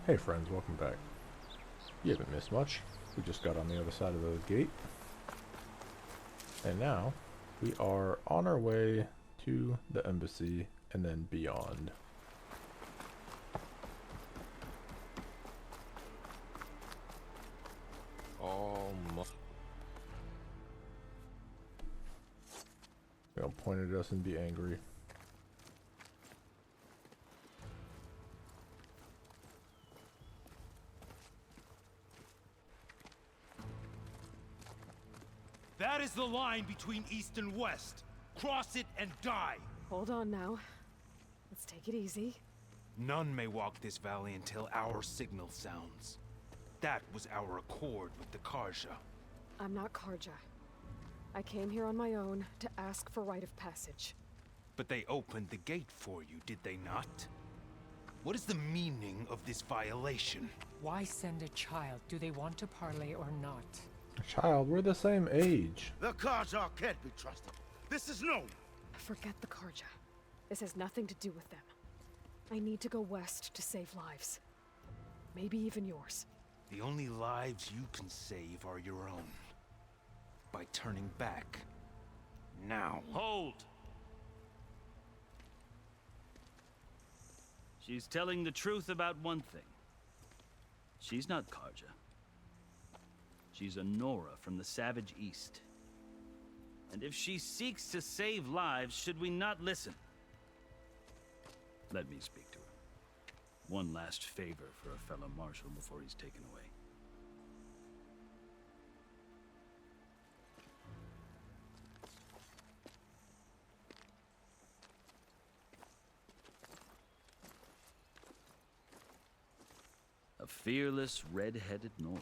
Hey friends, welcome back. You haven't missed much. We just got on the other side of the gate. And now, we are on our way to the embassy and then beyond. They'll point at us and be angry. That is the line between East and West. Cross it and die. Hold on now. Let's take it easy. None may walk this valley until our signal sounds. That was our accord with the Karja. I'm not Karja. I came here on my own to ask for rite of passage. But they opened the gate for you, did they not? What is the meaning of this violation? Why send a child? Do they want to parley or not? Child, we're the same age. The Karja can't be trusted. This is known. Forget the Karja. This has nothing to do with them. I need to go west to save lives. Maybe even yours. The only lives you can save are your own. By turning back. Now. Hold! She's telling the truth about one thing. She's not Karja. She's a Nora from the Savage East. And if she seeks to save lives, should we not listen? Let me speak to her. One last favor for a fellow marshal before he's taken away. A fearless, red-headed Nora.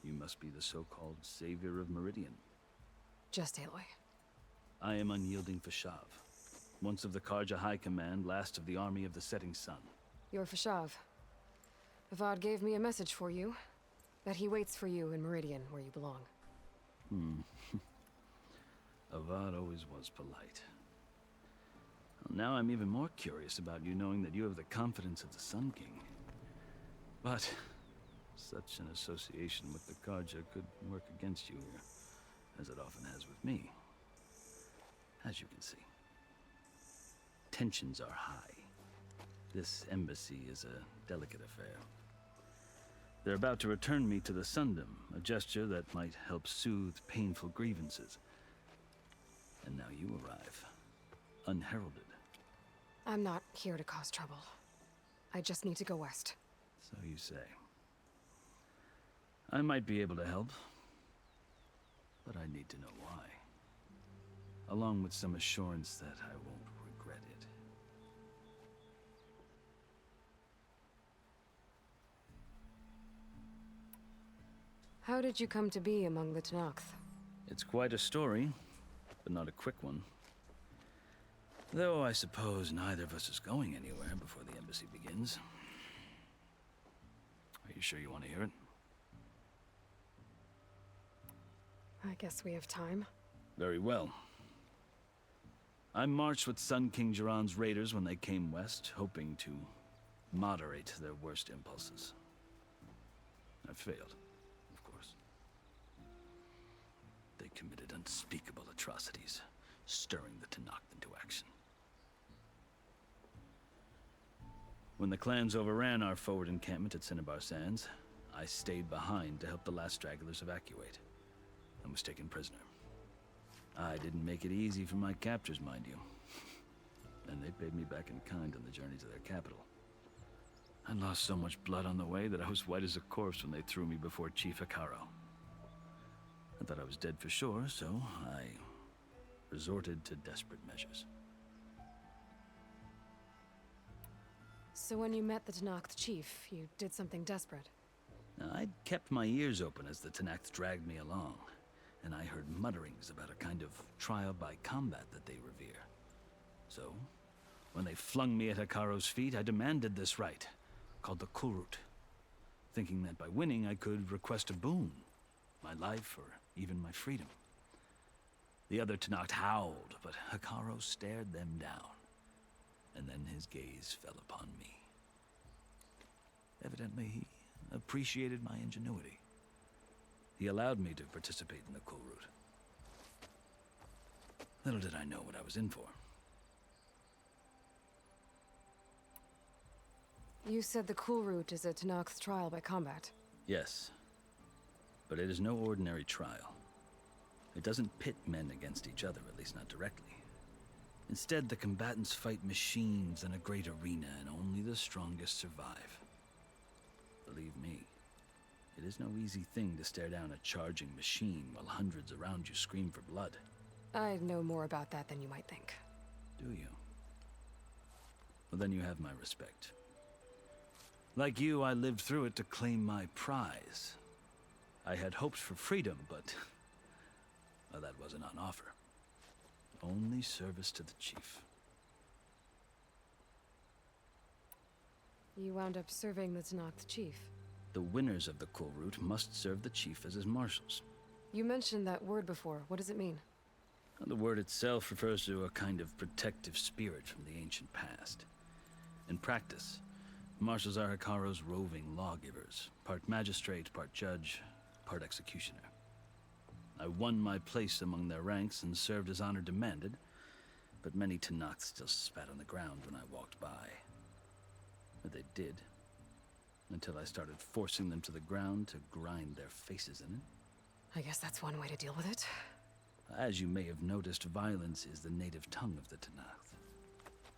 You must be the so-called savior of Meridian. Just Aloy. I am unyielding Fashav, once of the Karja High Command, last of the army of the Setting Sun. You're Fashav. Avad gave me a message for you. That he waits for you in Meridian, where you belong. Avad always was polite. Well, now I'm even more curious about you knowing that you have the confidence of the Sun King. But such an association with the Karja could work against you here, as it often has with me. As you can see. Tensions are high. This embassy is a delicate affair. They're about to return me to the Sundom, a gesture that might help soothe painful grievances. And now you arrive, unheralded. I'm not here to cause trouble. I just need to go west. So you say. I might be able to help, but I need to know why. Along with some assurance that I won't regret it. How did you come to be among the Tenakth? It's quite a story, but not a quick one. Though I suppose neither of us is going anywhere before the embassy begins. Are you sure you want to hear it? I guess we have time. Very well. I marched with Sun King Jiran's raiders when they came west, hoping to moderate their worst impulses. I failed, of course. They committed unspeakable atrocities, stirring the Tenakth into action. When the clans overran our forward encampment at Cinnabar Sands, I stayed behind to help the last stragglers evacuate, and was taken prisoner. I didn't make it easy for my captors, mind you. And they paid me back in kind on the journey to their capital. I lost so much blood on the way that I was white as a corpse when they threw me before Chief Hekaro. I thought I was dead for sure, so I resorted to desperate measures. So when you met the Tenakth chief, you did something desperate? Now, I'd kept my ears open as the Tenakth dragged me along, and I heard mutterings about a kind of trial by combat that they revere. So, when they flung me at Hekaro's feet, I demanded this rite, called the Kulrut, thinking that by winning I could request a boon, my life or even my freedom. The other Tenakth howled, but Hekaro stared them down, and then his gaze fell upon me. Evidently, he appreciated my ingenuity. He allowed me to participate in the cool route. Little did I know what I was in for. You said the cool route is a Tenakth's trial by combat. Yes, but it is no ordinary trial. It doesn't pit men against each other, at least not directly. Instead, the combatants fight machines in a great arena, and only the strongest survive. Believe me, it is no easy thing to stare down a charging machine while hundreds around you scream for blood. I know more about that than you might think. Do you? Well, then you have my respect. Like you, I lived through it to claim my prize. I had hopes for freedom, but well, that wasn't on offer. Only service to the chief. You wound up serving the Tenakth chief. The winners of the cool route must serve the chief as his marshals. You mentioned that word before. What does it mean? The word itself refers to a kind of protective spirit from the ancient past. In practice, marshals are Hikaru's roving lawgivers, part magistrate, part judge, part executioner. I won my place among their ranks and served as honor demanded, but many Tenakths still spat on the ground when I walked by. But they did, until I started forcing them to the ground to grind their faces in it. I guess that's one way to deal with it. As you may have noticed, violence is the native tongue of the Tenakth.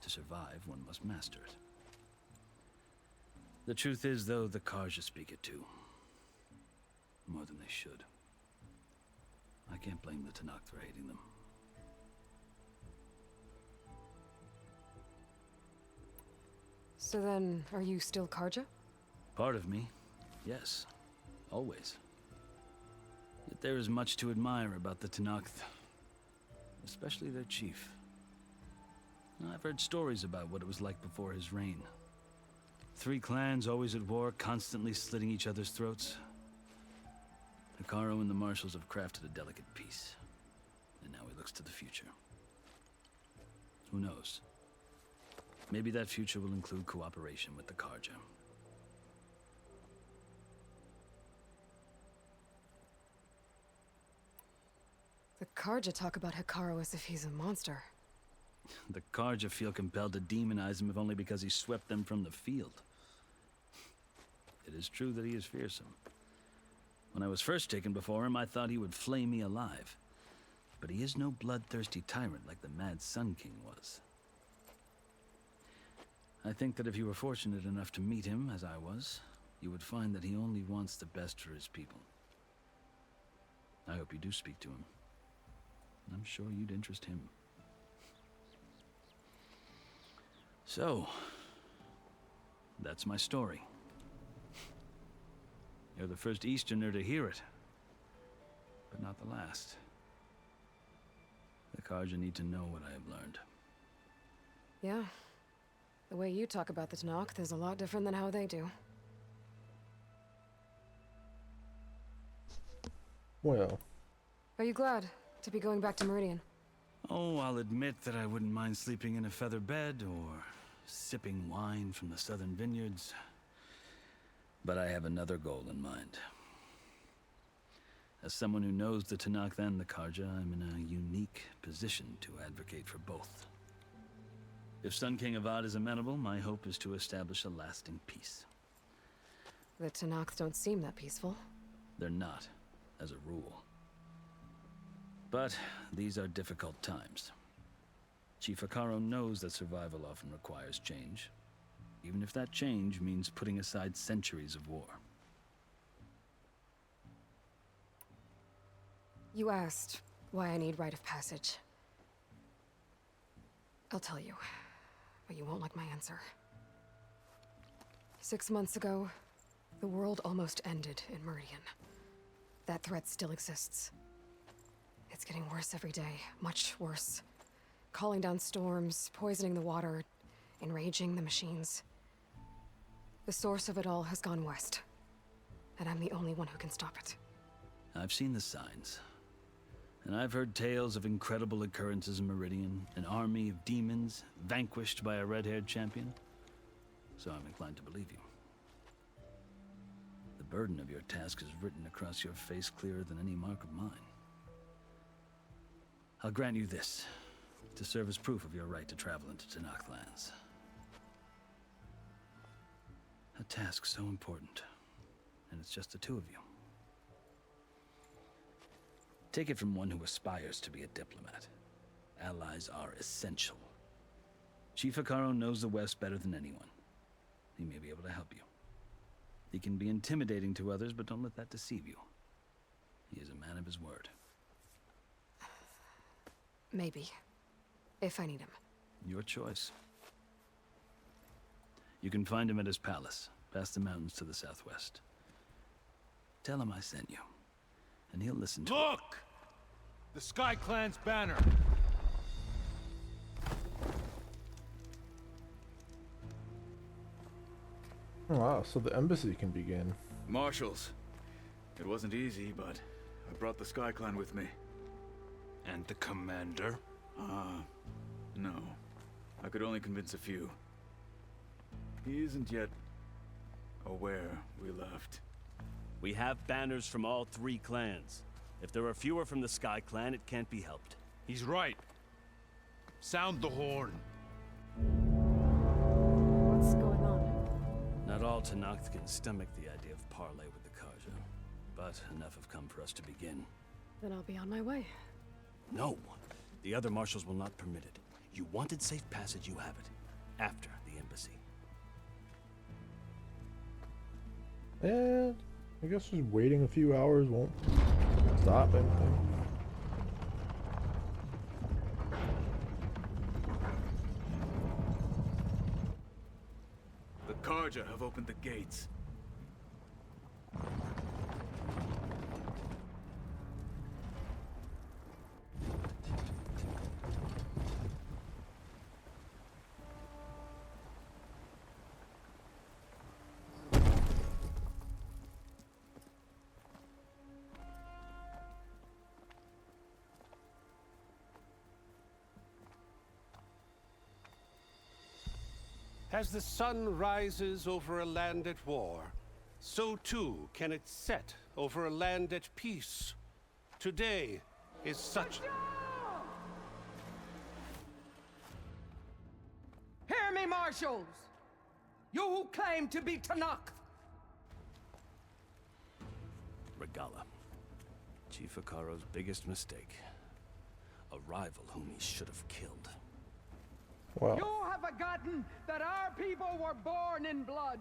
To survive, one must master it. The truth is, though, the Karja speak it too. More than they should. I can't blame the Tenakth for hating them. So then, are you still Karja? Part of me, yes. Always. Yet there is much to admire about the Tenakth. Especially their chief. I've heard stories about what it was like before his reign. 3 clans always at war, constantly slitting each other's throats. Hikaru and the marshals have crafted a delicate peace. And now he looks to the future. Who knows? Maybe that future will include cooperation with the Karja. The Karja talk about Hikaru as if he's a monster. The Karja feel compelled to demonize him if only because he swept them from the field. It is true that he is fearsome. When I was first taken before him, I thought he would flay me alive. But he is no bloodthirsty tyrant like the Mad Sun King was. I think that if you were fortunate enough to meet him, as I was, you would find that he only wants the best for his people. I hope you do speak to him. I'm sure you'd interest him. So, that's my story. You're the first Easterner to hear it, but not the last. The Karja need to know what I have learned. Yeah. The way you talk about the Tenakth is a lot different than how they do. Well, Are you glad to be going back to Meridian? Oh, I'll admit that I wouldn't mind sleeping in a feather bed or sipping wine from the southern vineyards. But I have another goal in mind. As someone who knows the Tenakth and the Karja, I'm in a unique position to advocate for both. If Sun King Avad is amenable, my hope is to establish a lasting peace. The Tenakth don't seem that peaceful. They're not, as a rule. But these are difficult times. Chief Hikaru knows that survival often requires change, even if that change means putting aside centuries of war. You asked why I need rite of passage. I'll tell you, but you won't like my answer. 6 months ago, the world almost ended in Meridian. That threat still exists. It's getting worse every day, much worse. Calling down storms, poisoning the water, enraging the machines. The source of it all has gone west, and I'm the only one who can stop it. I've seen the signs. And I've heard tales of incredible occurrences in Meridian, an army of demons vanquished by a red-haired champion. So I'm inclined to believe you. burden of your task is written across your face clearer than any mark of mine. I'll grant you this, to serve as proof of your right to travel into Tanakh lands. A task so important, and it's just the two of you. Take it from one who aspires to be a diplomat. Allies are essential. Chief Hikaru knows the West better than anyone. He may be able to help you. He can be intimidating to others, but don't let that deceive you. He is a man of his word. Maybe. If I need him. Your choice. You can find him at his palace, past the mountains to the southwest. Tell him I sent you, and he'll listen to it. Look! The Sky Clan's banner. Oh, wow, so the embassy can begin. Marshals. It wasn't easy, but I brought the Sky Clan with me. And the commander? No. I could only convince a few. He isn't yet aware we left. We have banners from all 3 clans. If there are fewer from the Sky Clan, it can't be helped. He's right. Sound the horn. What's going on? Not all Tanakh can stomach the idea of parley with the Karja, but enough have come for us to begin. Then I'll be on my way. No, the other marshals will not permit it. You wanted safe passage, you have it. After the embassy. And I guess just waiting a few hours won't stop anything. The Karja have opened the gates. As the sun rises over a land at war, so too can it set over a land at peace. Today is such... Hear me, marshals! You who claim to be Tanakh! Regala. Chief Hikaru's biggest mistake. A rival whom he should have killed. Wow. You have forgotten that our people were born in blood.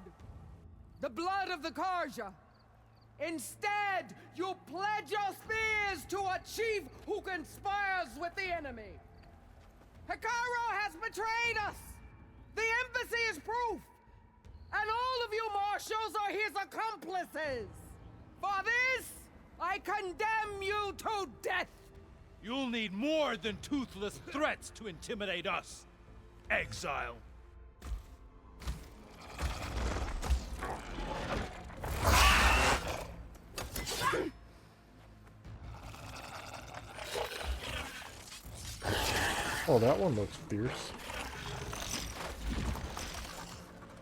The blood of the Karja. Instead, you pledge your spears to a chief who conspires with the enemy. Hikaru has betrayed us. The embassy is proof. And all of you marshals are his accomplices. For this, I condemn you to death. You'll need more than toothless threats to intimidate us. Exile. Oh, that one looks fierce.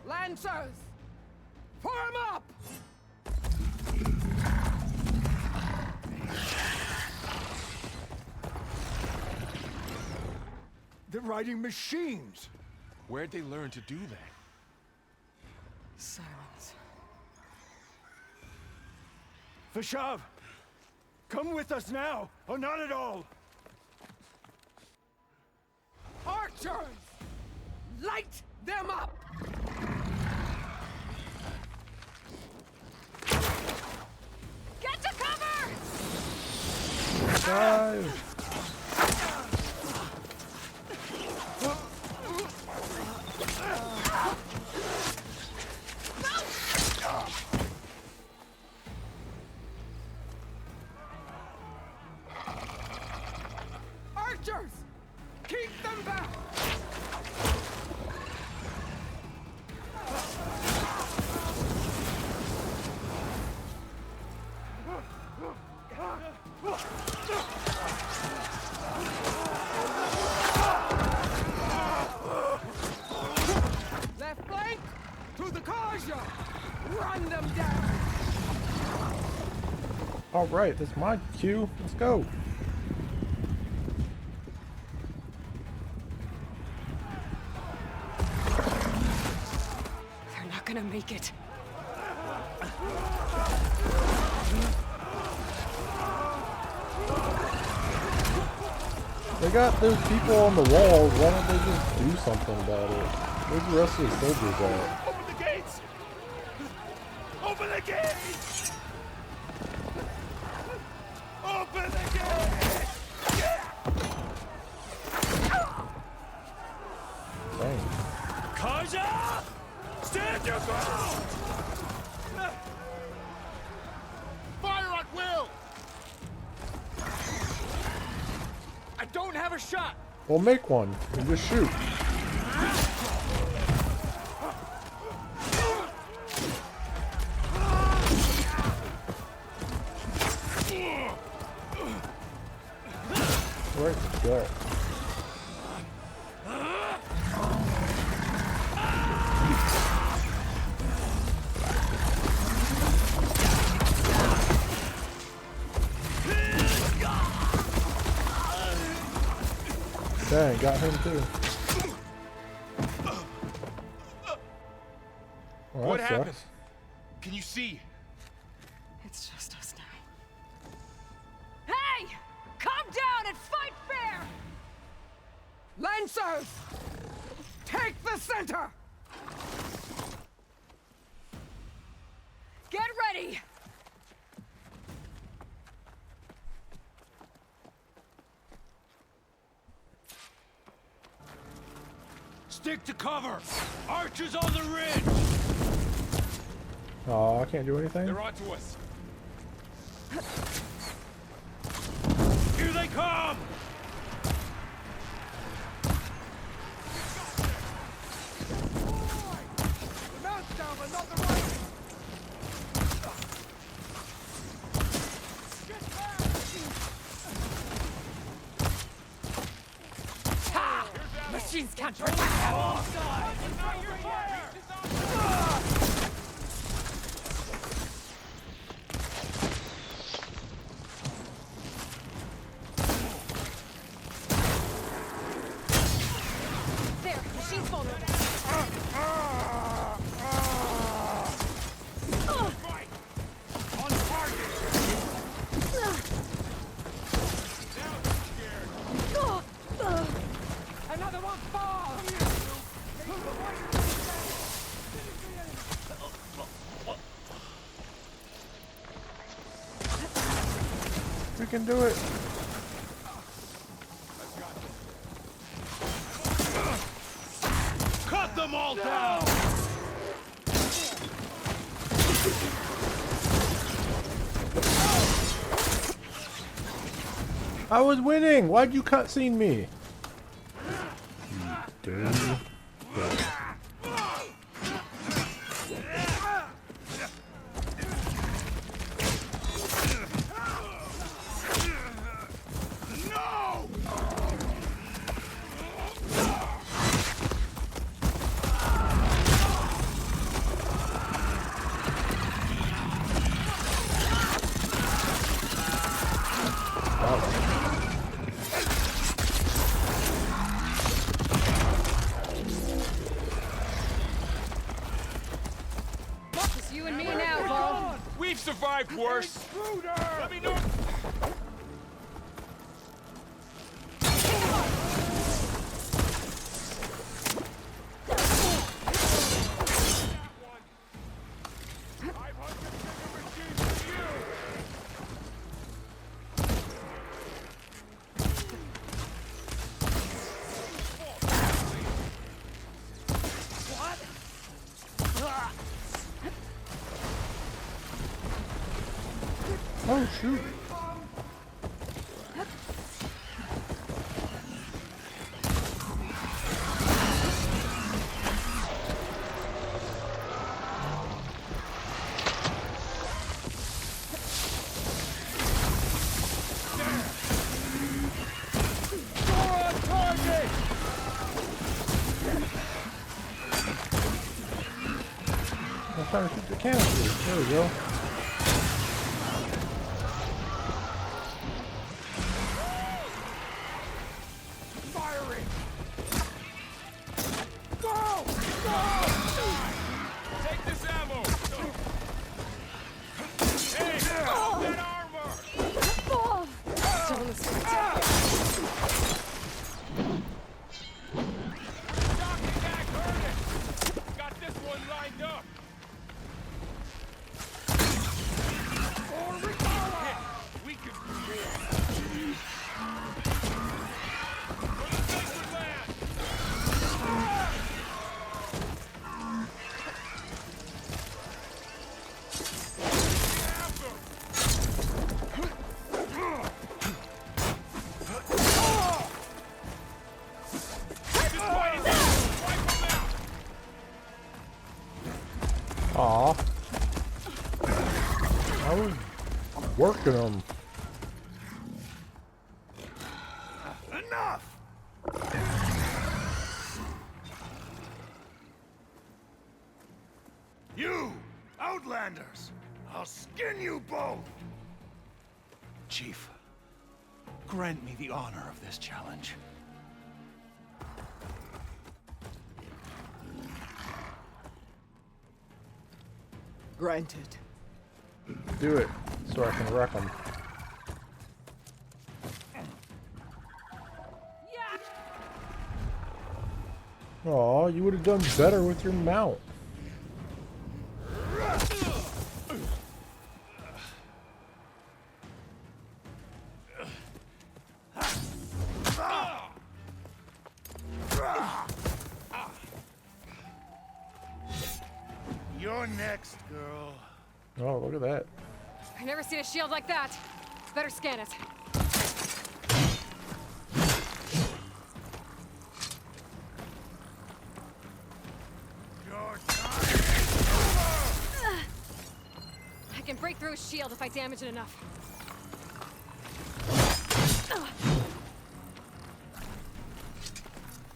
Lancers, form up! They're riding machines. Where'd they learn to do that? Silence. Vashav, come with us now, or not at all. Archers, light them up! Get to cover! Dive! Archers, keep them back! Left flank to the Karja! Run them down! All right, that's my cue. Let's go. They're not gonna make it. They got those people on the walls. Why don't they just do something about it? Where's the rest of the soldiers at? Open the gates! Open the gates! Open the gates! Dang. Kaja! Stand your ground! Fire at will! I don't have a shot! Well, make one and just shoot. Right in the gut. Dang, got him too. Well, What that happened? sucks. Can you see? It's just us now. Hey! Calm down and fight fair! Lancers! Take the center! Get ready! Stick to cover! Archers on the ridge! Oh, I can't do anything. They're onto us! Here they come! The mount's down, but not the right! Machines can't protect them! There, machine's vulnerable. On target! Another one falls! We can do it. Cut them all down! I was winning. Why'd you cutscene me? You dirty. It's you and me now, Bo. We've survived worse! Let me know! Oh shoot. I'm trying to shoot the canister. There we go. Aw. I was working them. Enough! You, Outlanders! I'll skin you both! Chief, grant me the honor of this challenge. Granted. Do it so I can wreck them. Aw, you would have done better with your mount. You're next, girl. Oh, look at that. I've never seen a shield like that. Better scan it. Your time is over! I can break through a shield if I damage it enough.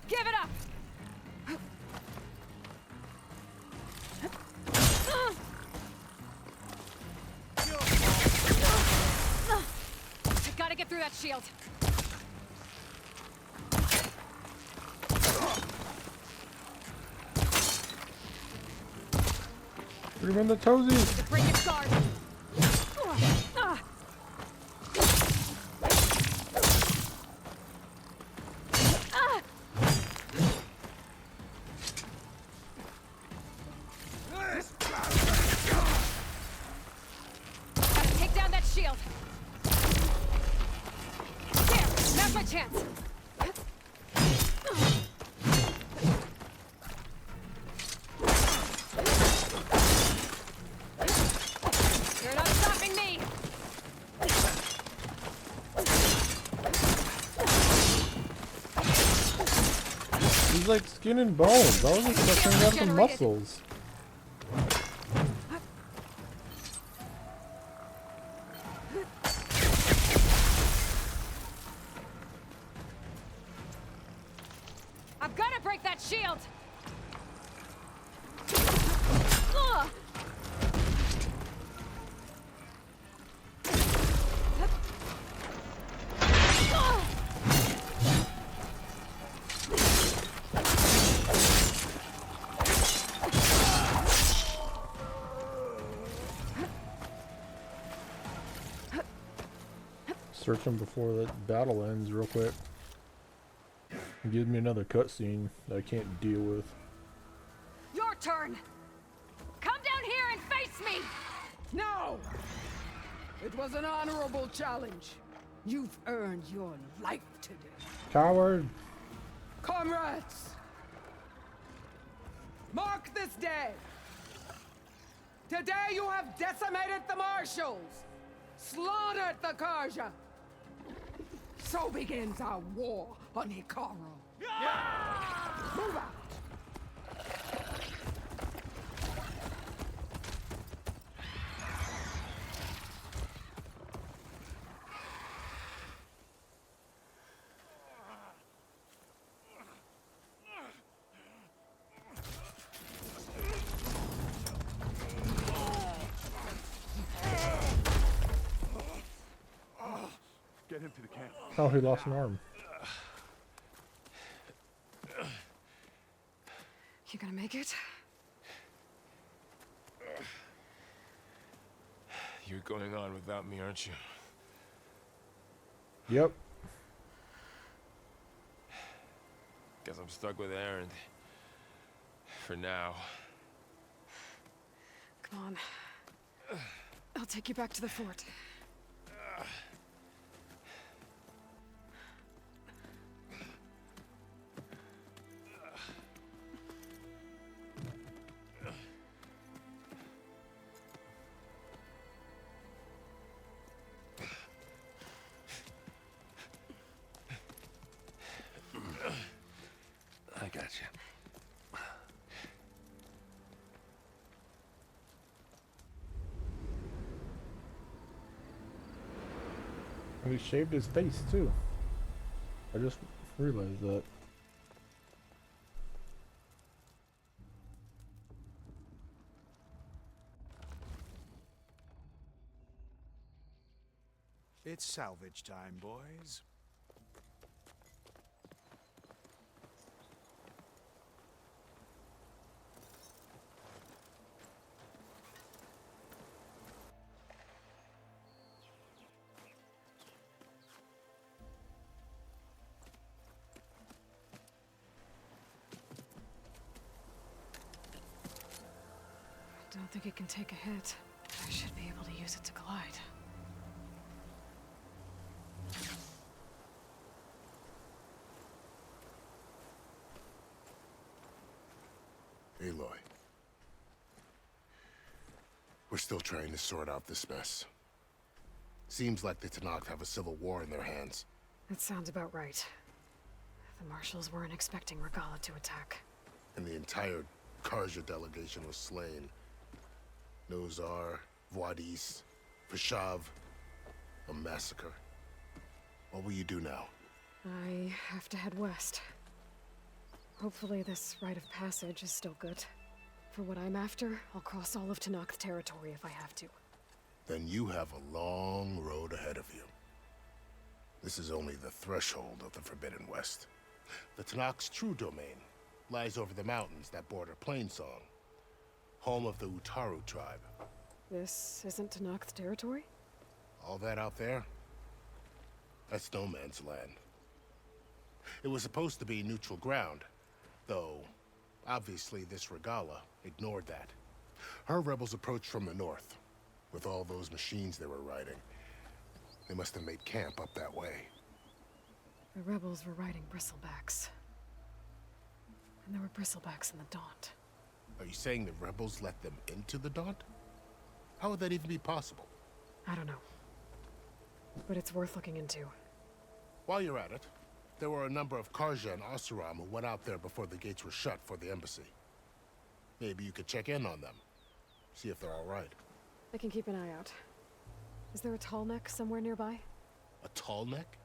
Give it up! I gotta get through that shield. Put him in the toesies. To break its guard. Gotta take down that shield. There, now's my chance. You're not stopping me. He's like skin and bones. I was expecting to have some muscles. I'm gonna break that shield. Ugh. Search him before the battle ends real quick. It gives me another cutscene that I can't deal with. Your turn. Come down here and face me. No! It was an honorable challenge. You've earned your life today. Coward! Comrades! Mark this day! Today you have decimated the marshals! Slaughtered the Karja! So begins our war on Hikaru. Move out! Get him to the camp. Oh, he lost an arm. You gonna make it? You're going on without me, aren't you? Yep. Guess I'm stuck with Aaron. For now. Come on. I'll take you back to the fort. I got you. And he shaved his face too. I just realized that. It's salvage time, boys. Don't think it can take a hit. I should be able to use it to glide. Aloy. We're still trying to sort out this mess. Seems like the Tenakth have a civil war in their hands. That sounds about right. The marshals weren't expecting Regala to attack. And the entire Karja delegation was slain. Nozar, Voidis, Vashav. A massacre. What will you do now? I have to head west. Hopefully this rite of passage is still good. For what I'm after, I'll cross all of Tenakth territory if I have to. Then you have a long road ahead of you. This is only the threshold of the Forbidden West. The Tenakth's true domain lies over the mountains that border Plainsong, home of the Utaru tribe. This isn't Tenakth territory? All that out there? That's no man's land. It was supposed to be neutral ground, though obviously this Regala ignored that. Her rebels approached from the north, with all those machines they were riding. They must have made camp up that way. The rebels were riding bristlebacks. And there were bristlebacks in the Daunt. Are you saying the rebels let them into the Daunt? How would that even be possible? I don't know. But it's worth looking into. While you're at it, there were a number of Karja and Oseram who went out there before the gates were shut for the embassy. Maybe you could check in on them. See if they're all right. I can keep an eye out. Is there a tall neck somewhere nearby? A tall neck?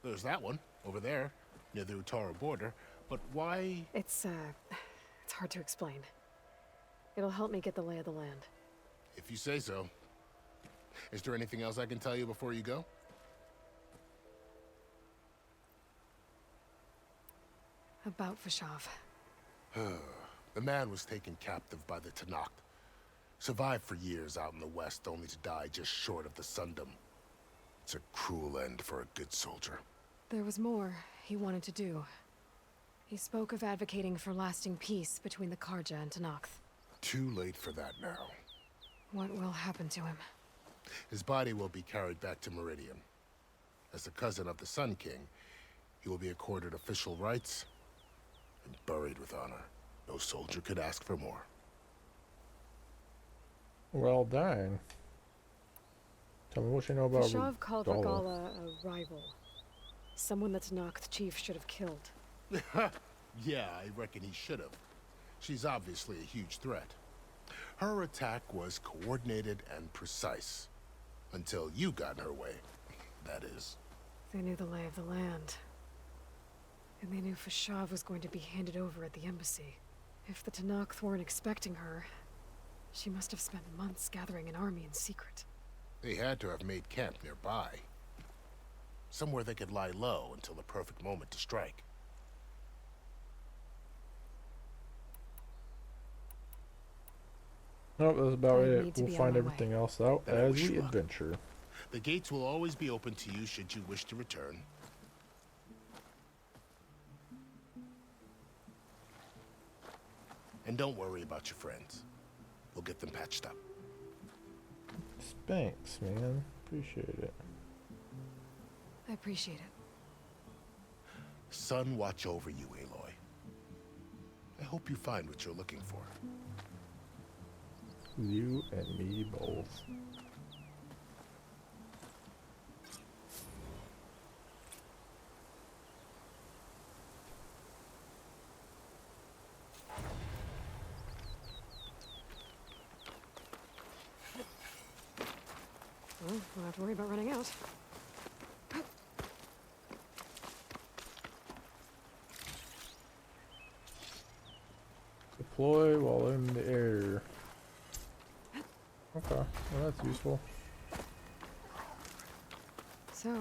There's that one, over there, near the Utaru border. But why? It's hard to explain. It'll help me get the lay of the land. If you say so. Is there anything else I can tell you before you go? About Vashav. The man was taken captive by the Tenakth. Survived for years out in the west, only to die just short of the Sundom. It's a cruel end for a good soldier. There was more he wanted to do. He spoke of advocating for lasting peace between the Karja and Tenakth. Too late for that now. What will happen to him? His body will be carried back to Meridian. As the cousin of the Sun King, he will be accorded official rights and buried with honor. No soldier could ask for more. Well, dang. Tell me what you know about Vashav called Regala. Regala a rival. Someone the Tenakth chief should have killed. Yeah, I reckon he should have. She's obviously a huge threat. Her attack was coordinated and precise. Until you got in her way, that is. They knew the lay of the land. And they knew Vashav was going to be handed over at the embassy. If the Tenakth weren't expecting her, she must have spent months gathering an army in secret. They had to have made camp nearby. Somewhere they could lie low until the perfect moment to strike. Nope, that's about I it. need to We'll be on find my everything way. else out Then I as wish we you luck. adventure. The gates will always be open to you should you wish to return. And don't worry about your friends. We'll get them patched up. Thanks, man. Appreciate it. I appreciate it. Sun watch over you, Aloy. I hope you find what you're looking for. You and me both. Well, don't have to worry about running out. Deploy while in the air. Okay, well that's useful. So,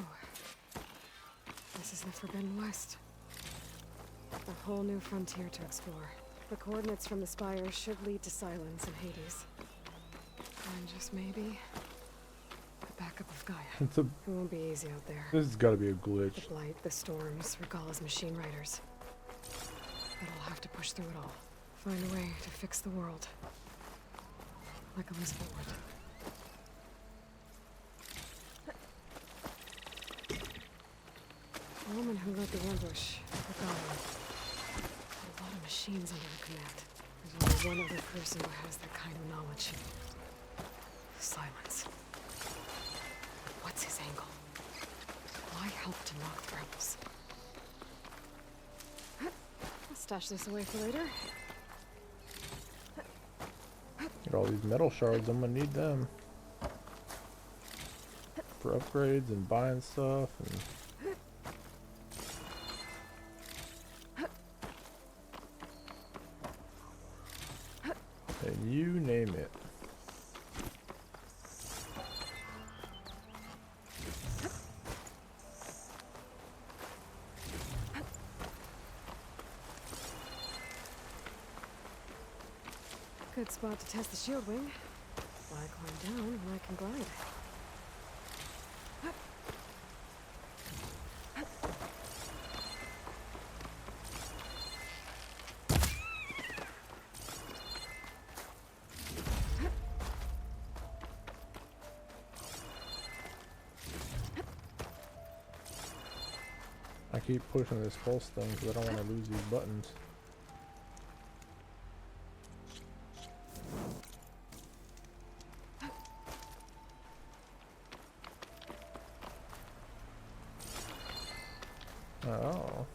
this is the Forbidden West. A whole new frontier to explore. The coordinates from the spire should lead to Silence and Hades. And just maybe, a backup of Gaia. It's a, It won't be easy out there. this has got to be a glitch. The Blight, the Storms, Regalla's machine riders. But I'll have to push through it all. Find a way to fix the world. Like Elizabeth would. The woman who led the ambush, Regalla. A lot of machines under her command. There's only one other person who has that kind of knowledge. Silence. What's his angle? Why help to knock the rebels? I'll stash this away for later. Get all these metal shards, I'm gonna need them. For upgrades and buying stuff and... and you name it. Good spot to test the shield wing. Why climb down when I can glide? I keep pushing this pulse thing because I don't want to lose these buttons. Oh.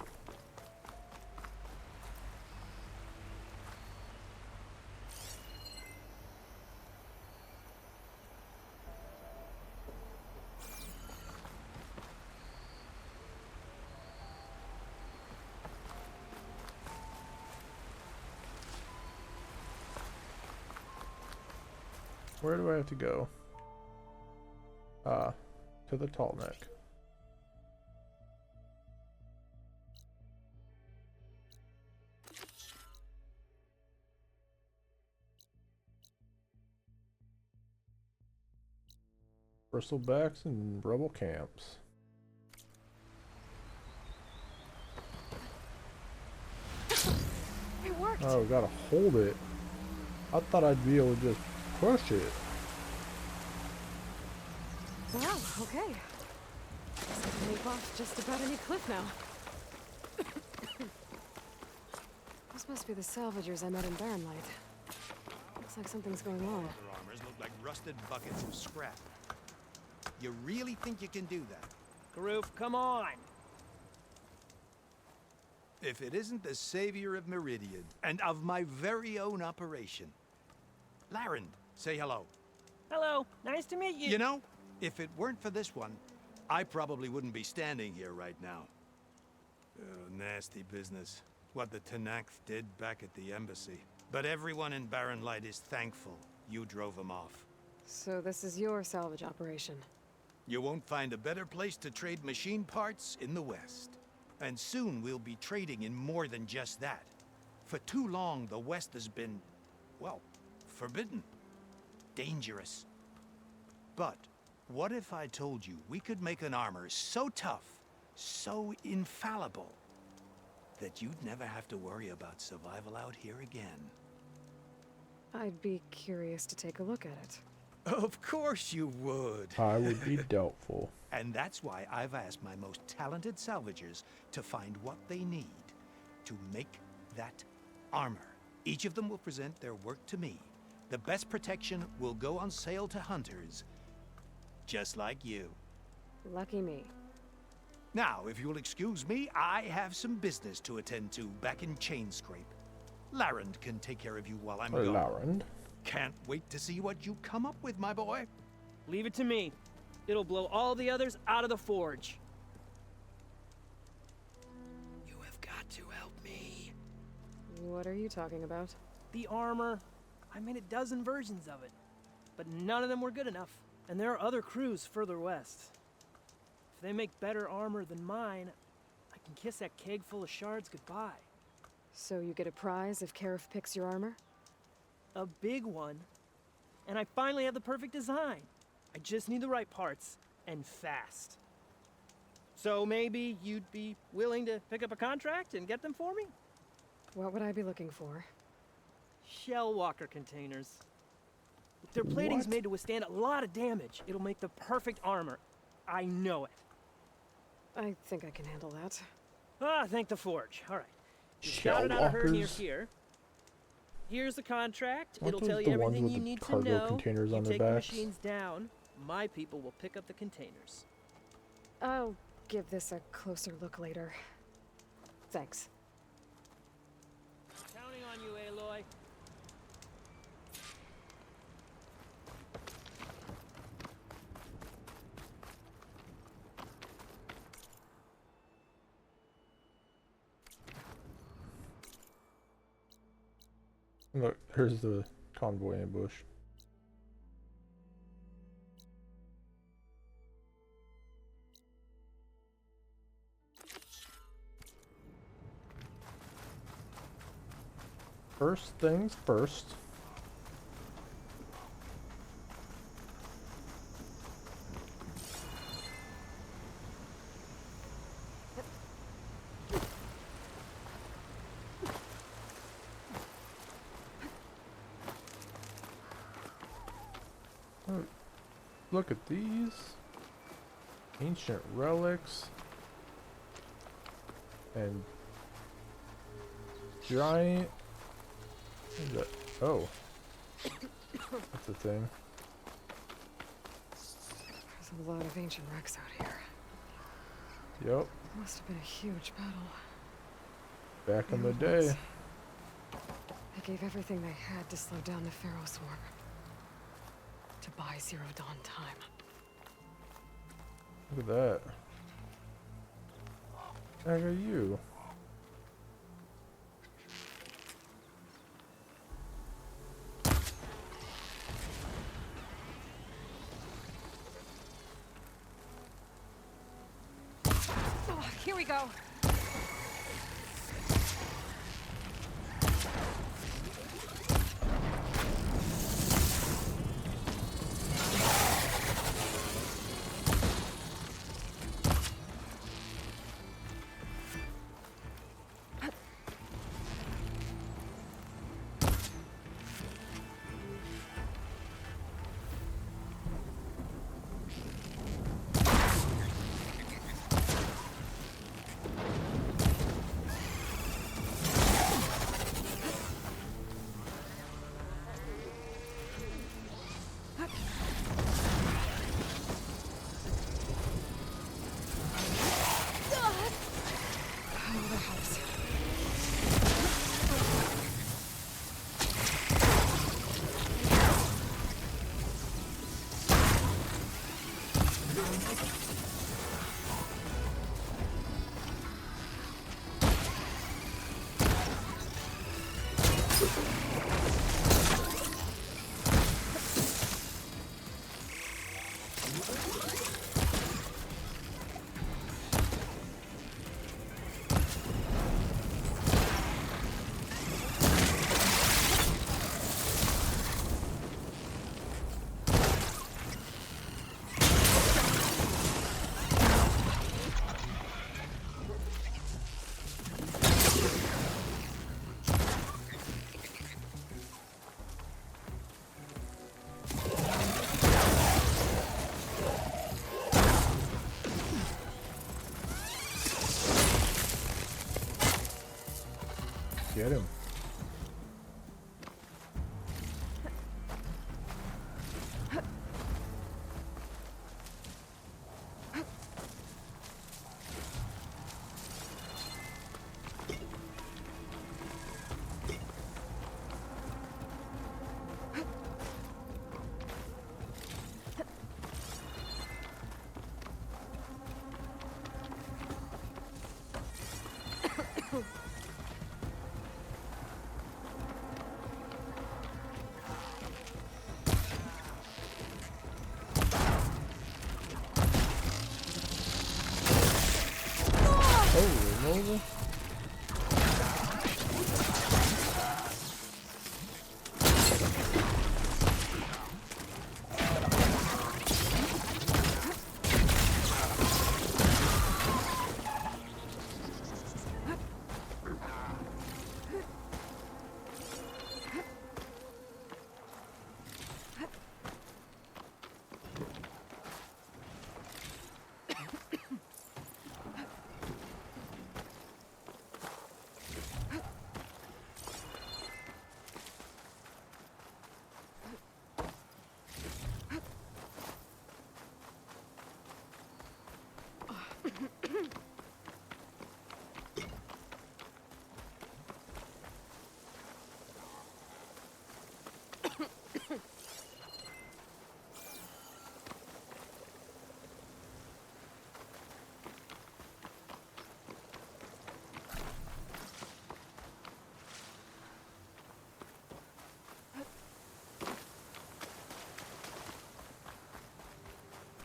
Where do I have to go? To the tall neck. Bristlebacks and rebel camps. It worked! Oh, gotta hold it. I thought I'd be able to just push it. Wow, okay. Guess I can leap off just about any cliff now. This must be the salvagers I met in Barren Light. Looks like something's going on. Their armors look like rusted buckets of scrap. You really think you can do that? Karoof, come on! If it isn't the savior of Meridian, and of my very own operation. Laren, say hello. Hello, nice to meet you. You know, if it weren't for this one, I probably wouldn't be standing here right now. Nasty business. What the Tenakth did back at the embassy. But everyone in Barren Light is thankful you drove them off. So this is your salvage operation? You won't find a better place to trade machine parts in the West. And soon we'll be trading in more than just that. For too long, the West has been, well, forbidden. Dangerous. But what if I told you we could make an armor so tough, so infallible, that you'd never have to worry about survival out here again? I'd be curious to take a look at it. Of course you would. I would be doubtful. And that's why I've asked my most talented salvagers to find what they need to make that armor. Each of them will present their work to me. The best protection will go on sale to hunters, just like you. Lucky me. Now, if you'll excuse me, I have some business to attend to back in Chainscrape. Laren can take care of you while I'm gone. Laren. Can't wait to see what you come up with, my boy. Leave it to me. It'll blow all the others out of the forge. You have got to help me. What are you talking about? the armor. I made a dozen versions of it, but none of them were good enough. And there are other crews further west. If they make better armor than mine, I can kiss that keg full of shards goodbye. So you get a prize if Karif picks your armor? A big one. And I finally have the perfect design. I just need the right parts, and fast. So maybe you'd be willing to pick up a contract and get them for me? What would I be looking for? Shell walker containers. Their plating's made to withstand a lot of damage. It'll make the perfect armor. I know it. I think I can handle that. Ah, thank the Forge. All right. Just Shell got it out of her near walkers? here. Here's the contract. Aren't It'll those tell you the ones everything with you the need to cargo know. containers You on their take the backs? machines down. My people will pick up the containers. I'll give this a closer look later. Thanks. Counting on you, Aloy. Look, here's the convoy ambush. First things first. Oh, look at these ancient relics and giant. What is that? Oh, that's a thing. There's a lot of ancient wrecks out here. Yep, Must have been a huge battle. back in the day. They gave everything they had to slow down the Pharaoh swarm. To buy Zero Dawn time. Look at that. Heck are you? Oh, here we go. Get him. maybe?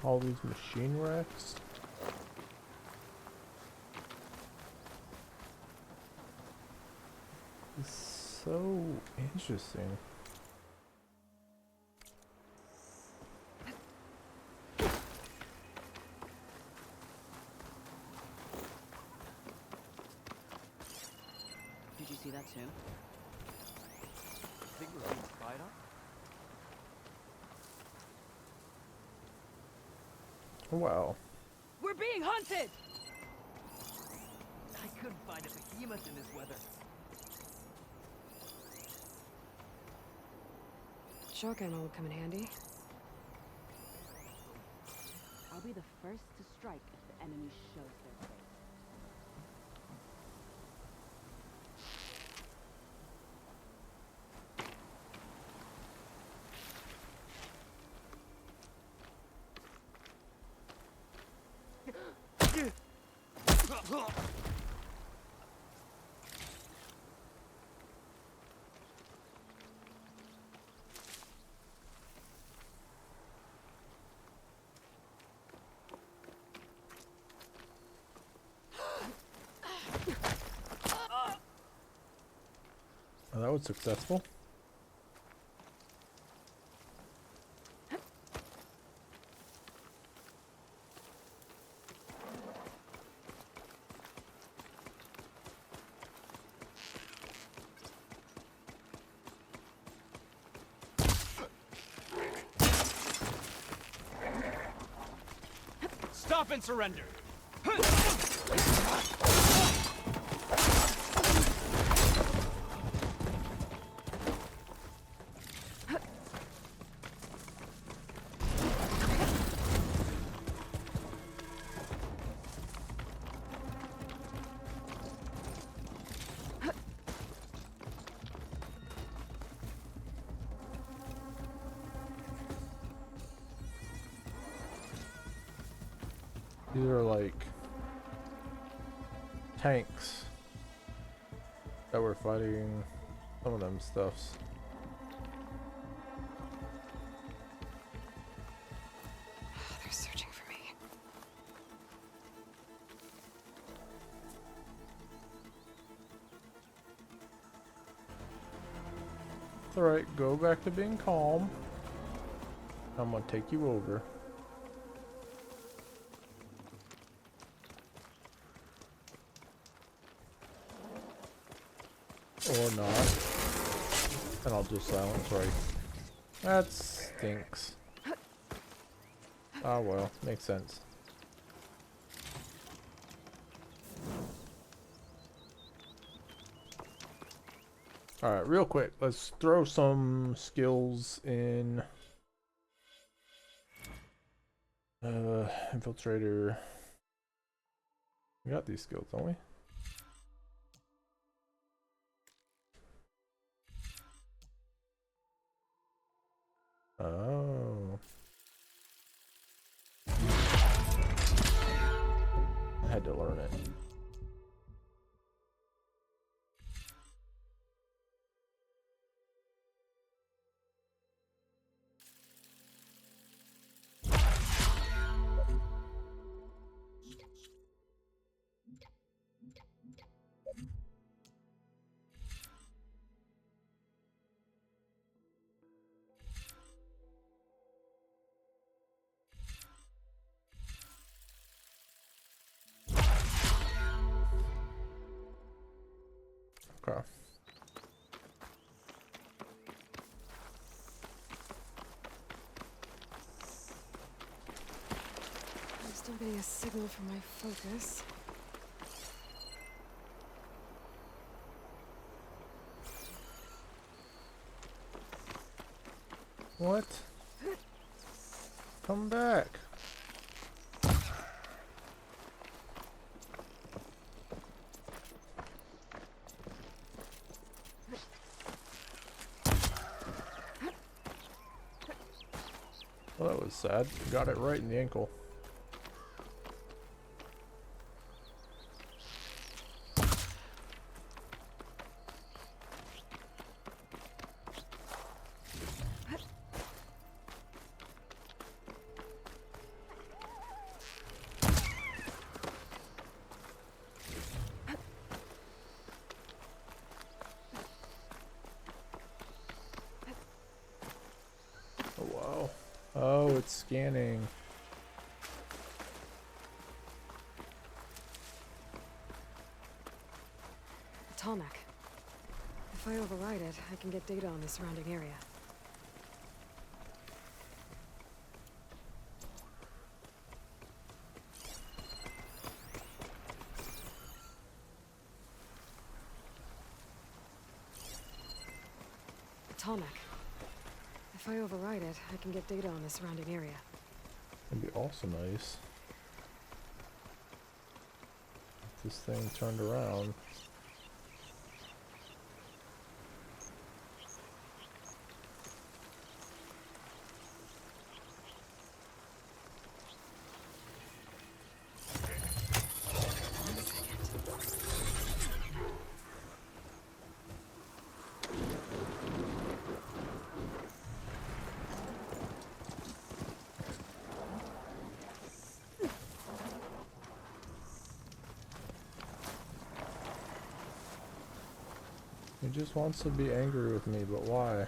All these machine racks. It's so interesting. Did you see that too? Think we're being spied on? Wow. We're being hunted! I couldn't find a behemoth in this weather. Shock ammo would come in handy. I'll be the first to strike if the enemy shows their face. Oh, that was successful. Stop and surrender. These are like tanks that were fighting some of them stuffs. They're searching for me. It's alright, go back to being calm. I'm gonna take you over. Or not. And I'll just silence right. That stinks. Ah well, makes sense. Alright, real quick, let's throw some skills in. Infiltrator. We got these skills, don't we? Oh. I had to learn it. Okay. I'm still getting a signal from my focus. What? Come back. Well, that was sad. Got it right in the ankle. Oh, wow. Oh, it's scanning. Tarmac. If I override it, I can get data on the surrounding area. Tarmac. If I override it, I can get data on the surrounding area. It'd be also nice if this thing turned around. He just wants to be angry with me, but why?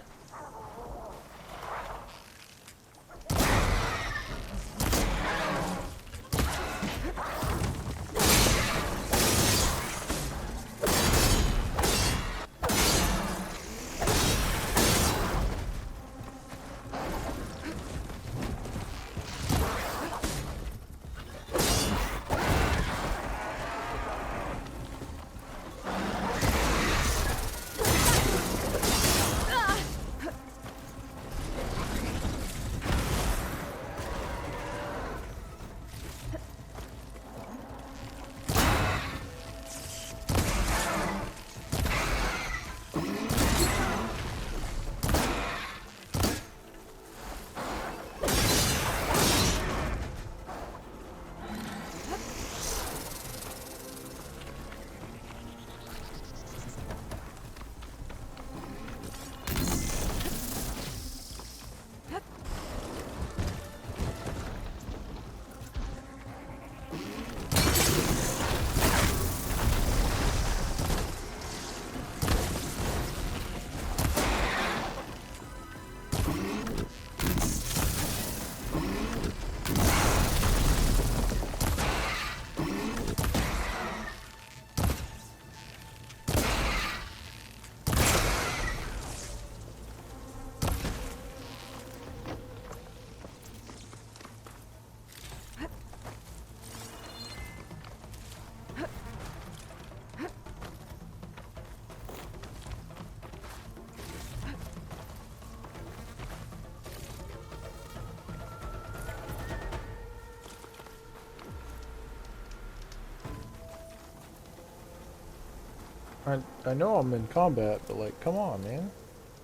I know I'm in combat, but like, come on, man.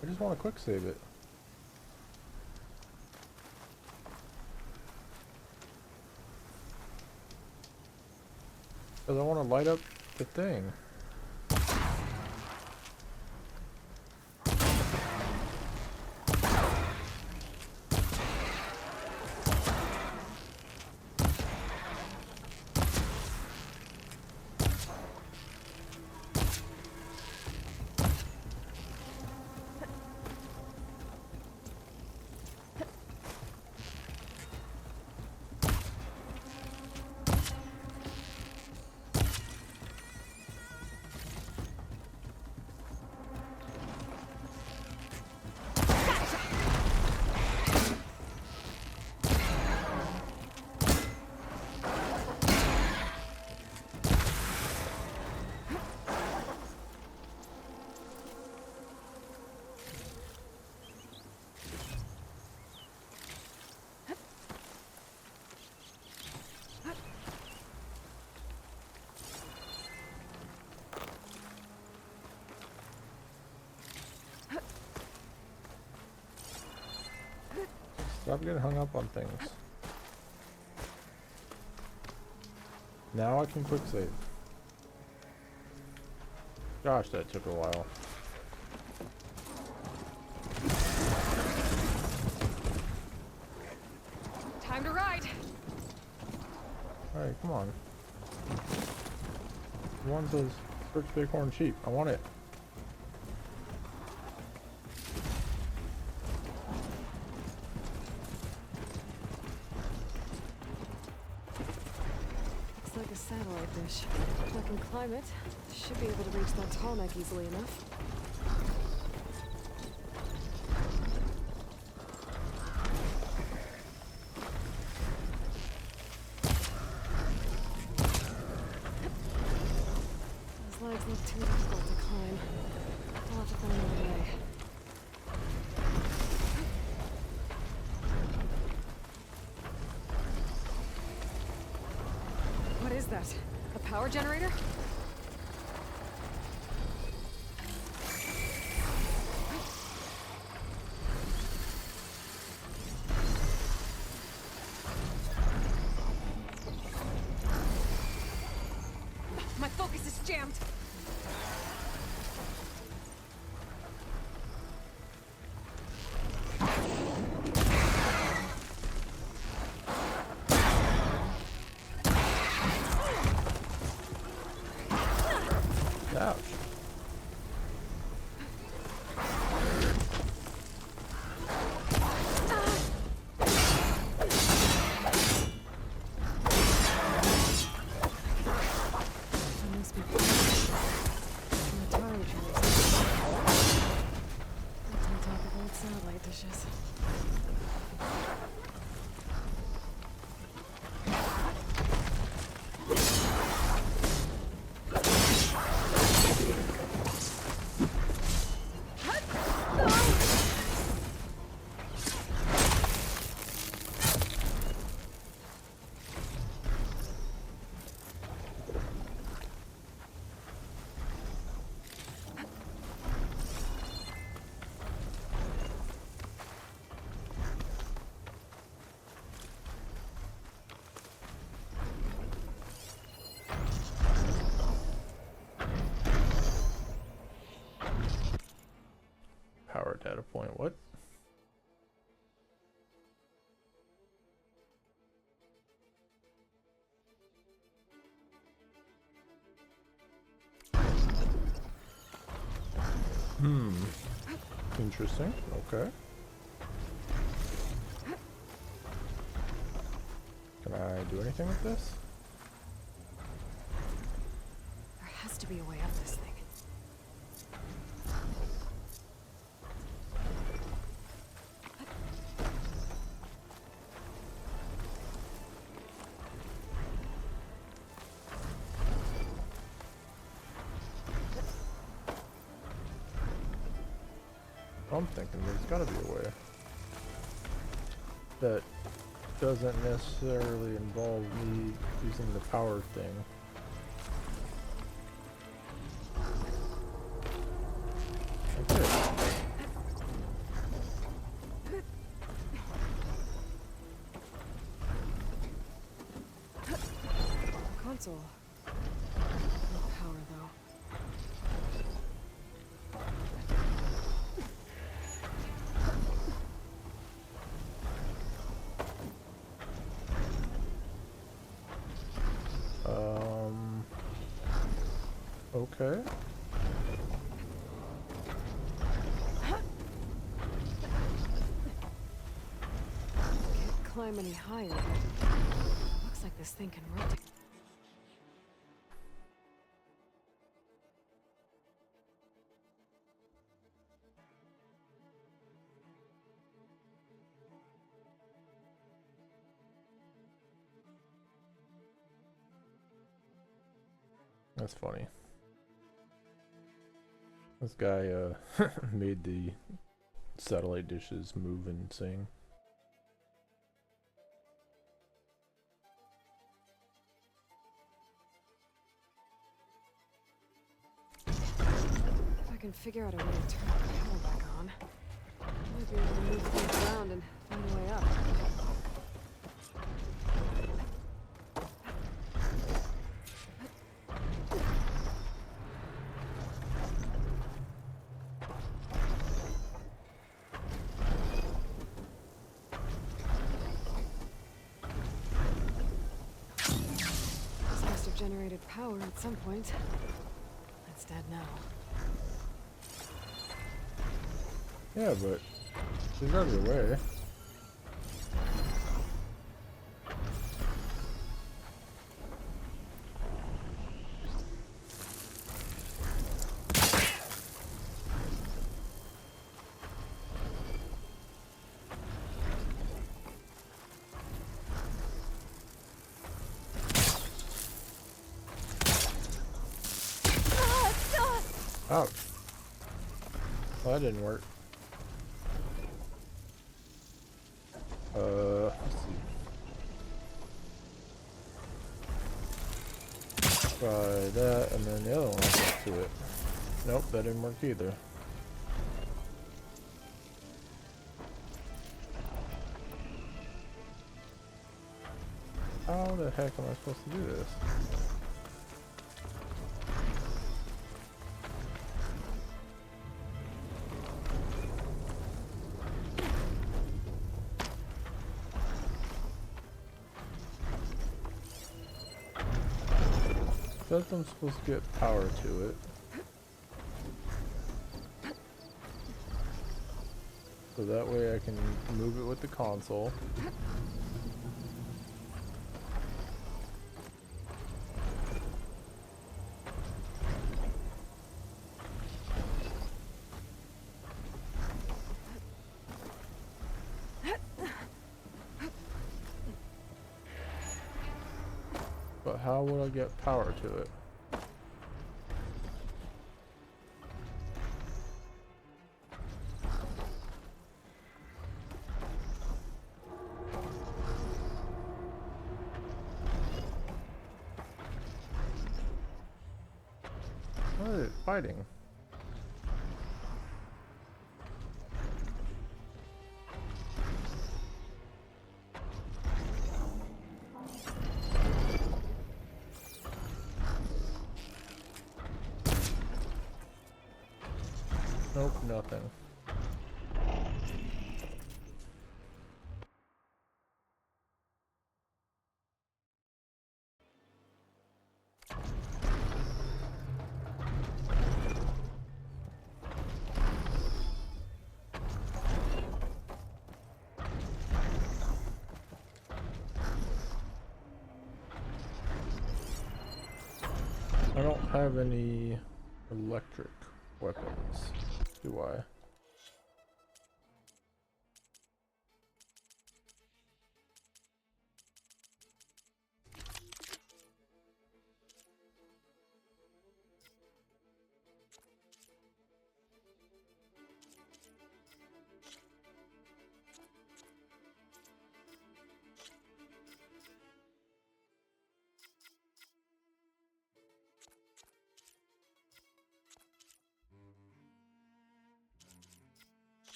I just want to quick save it. Because I want to light up the thing. Stop getting hung up on things. Now I can quick save. Gosh, that took a while. Time to ride. Alright, come on. One says, search bighorn sheep. I want it. Looks like a satellite dish. If I can climb it, should be able to reach that tall neck easily enough. Those legs look too difficult to climb. I'll have to find another way. What is that? A power generator? My focus is jammed. Ouch. There must be power in the tire charts. That's on top of old satellite dishes. Power data point. What? Interesting. Okay. Can I do anything with this? There has to be a way up this thing. I'm thinking there's gotta be a way that doesn't necessarily involve me using the power thing. Okay. Console. No power though. Okay. Can't climb any higher, but looks like this thing can rotate. That's funny. This guy made the satellite dishes move and sing. If I can figure out a way to turn the power back on, I might be able to move things around and find a way up. generated power at some point. It's dead now. Yeah, but she's already away. Ouch. Well, that didn't work. Let's see. Try that, and then the other one I'll get to it. Nope, that didn't work either. How the heck am I supposed to do this? Says I'm supposed to get power to it. So that way I can move it with the console. But how would I get power to it? What is it fighting? Nope, nothing. I don't have any electric weapons, do I?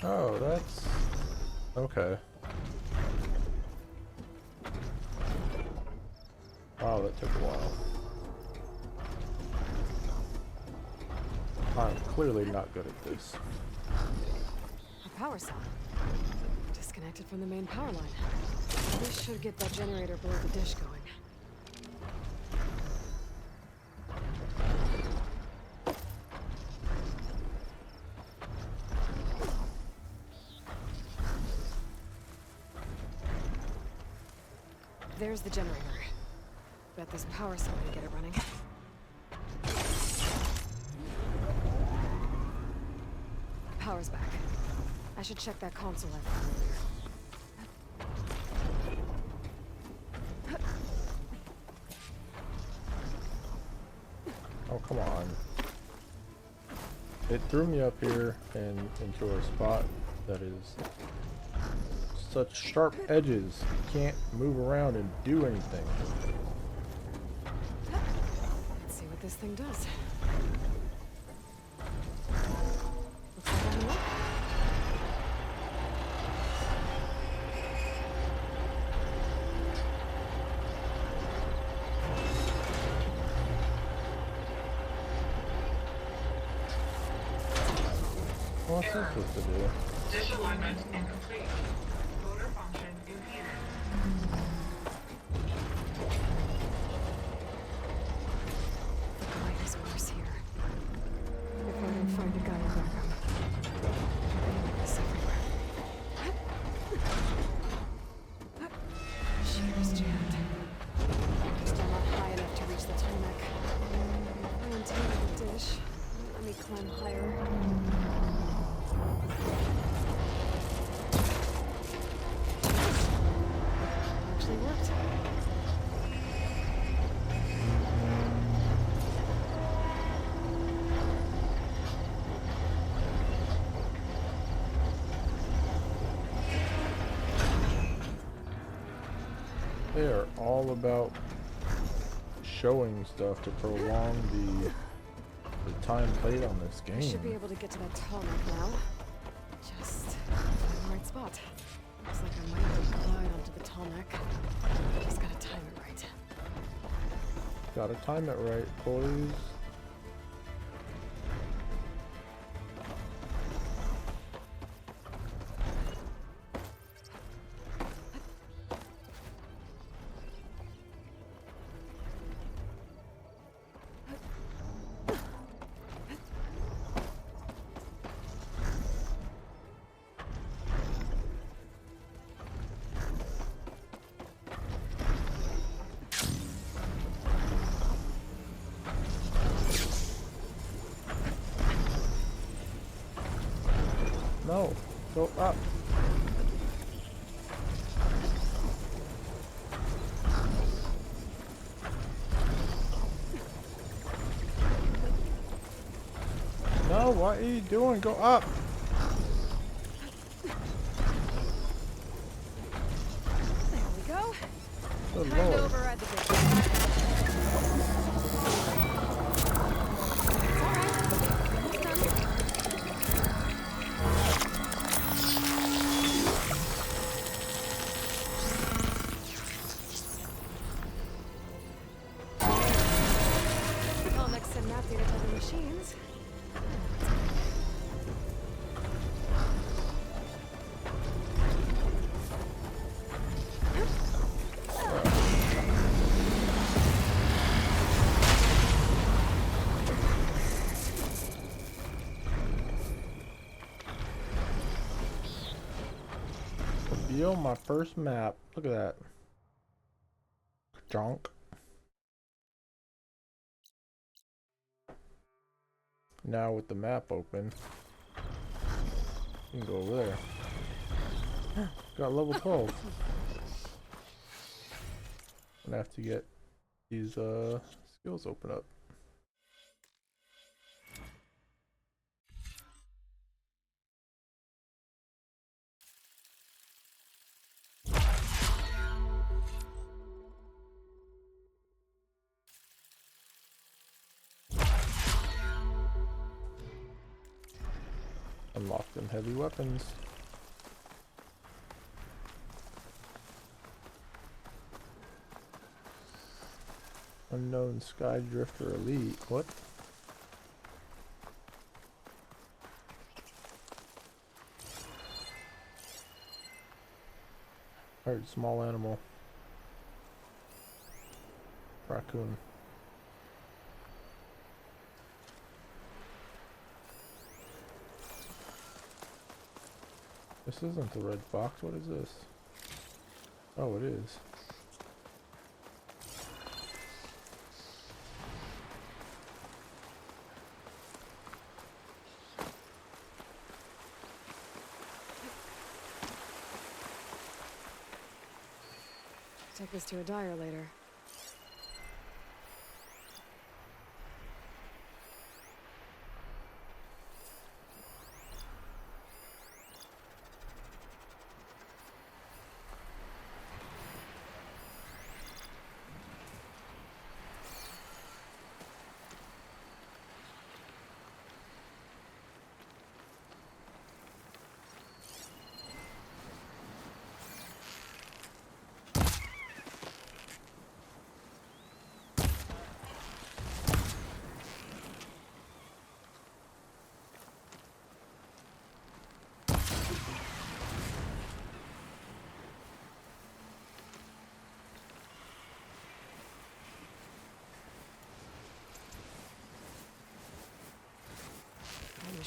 Oh, that's okay. Wow, that took a while. I'm clearly not good at this. A power cell. Disconnected from the main power line. This should get that generator below the dish going. There's the generator. Bet this power cell will get it running. Power's back. I should check that console I found earlier. Oh, come on. It threw me up here and into a spot that is such sharp edges. You can't move around and do anything. Let's see what this thing does. Looks like I'm up. What's this supposed to do? Disalignment incomplete. Motor function impeded. The light is worse here. If I don't find a guy back up, I'm gonna miss everywhere. Shear's jammed. I'm still not high enough to reach the tarmac. If I untangle the dish, let me climb higher. Actually worked. They are all about showing stuff to prolong the time played on this I should be game. able to get to that tarmac now. Just find the right spot. Looks like I might have to glide onto the tarmac. Just gotta time it right. Gotta time it right, boys. No, go up. No, what are you doing? Go up. There we go. Good Time to lord. override the bridge. It's alright. It's done. Comics send map data to the machines. Reveal my first map. Look at that. Junk. Now with the map open, you can go over there. Got level 12. Gonna have to get these skills open up. Unlock them heavy weapons. Unknown Sky Drifter Elite. What? Heard small animal. Raccoon. This isn't the red box. What is this? Oh, it is. Take this to a dyer later.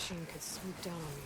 machine could swoop down on me.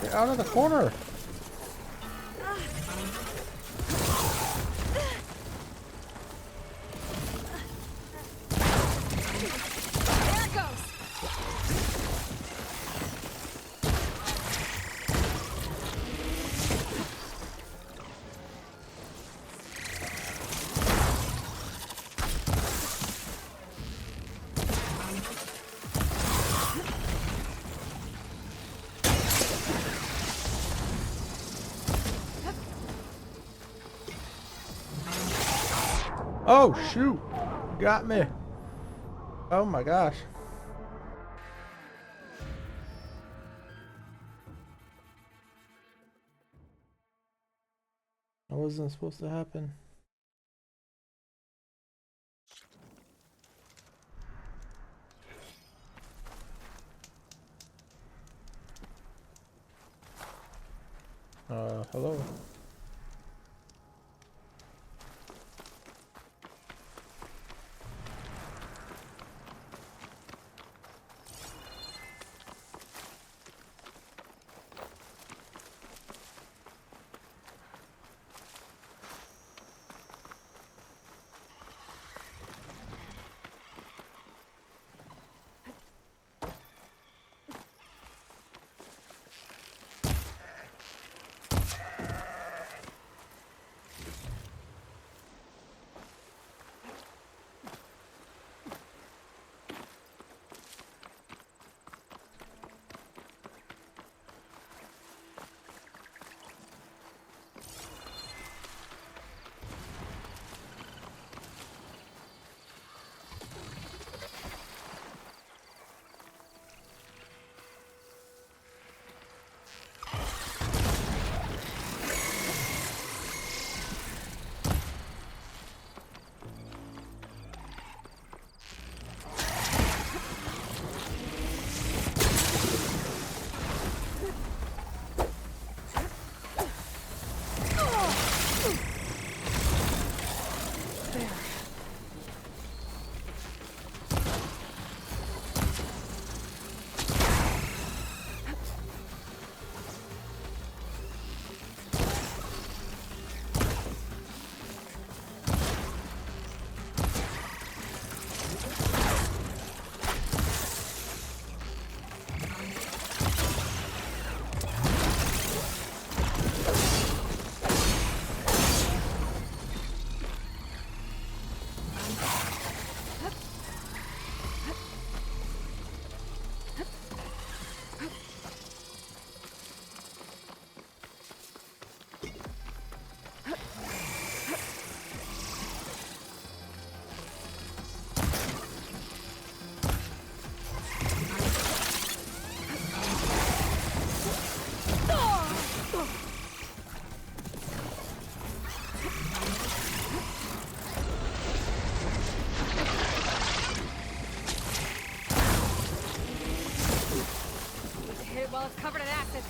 Get out of the corner! There it goes! Oh shoot! Got me! Oh my gosh. That wasn't supposed to happen. Hello. Well, it's covered in acid.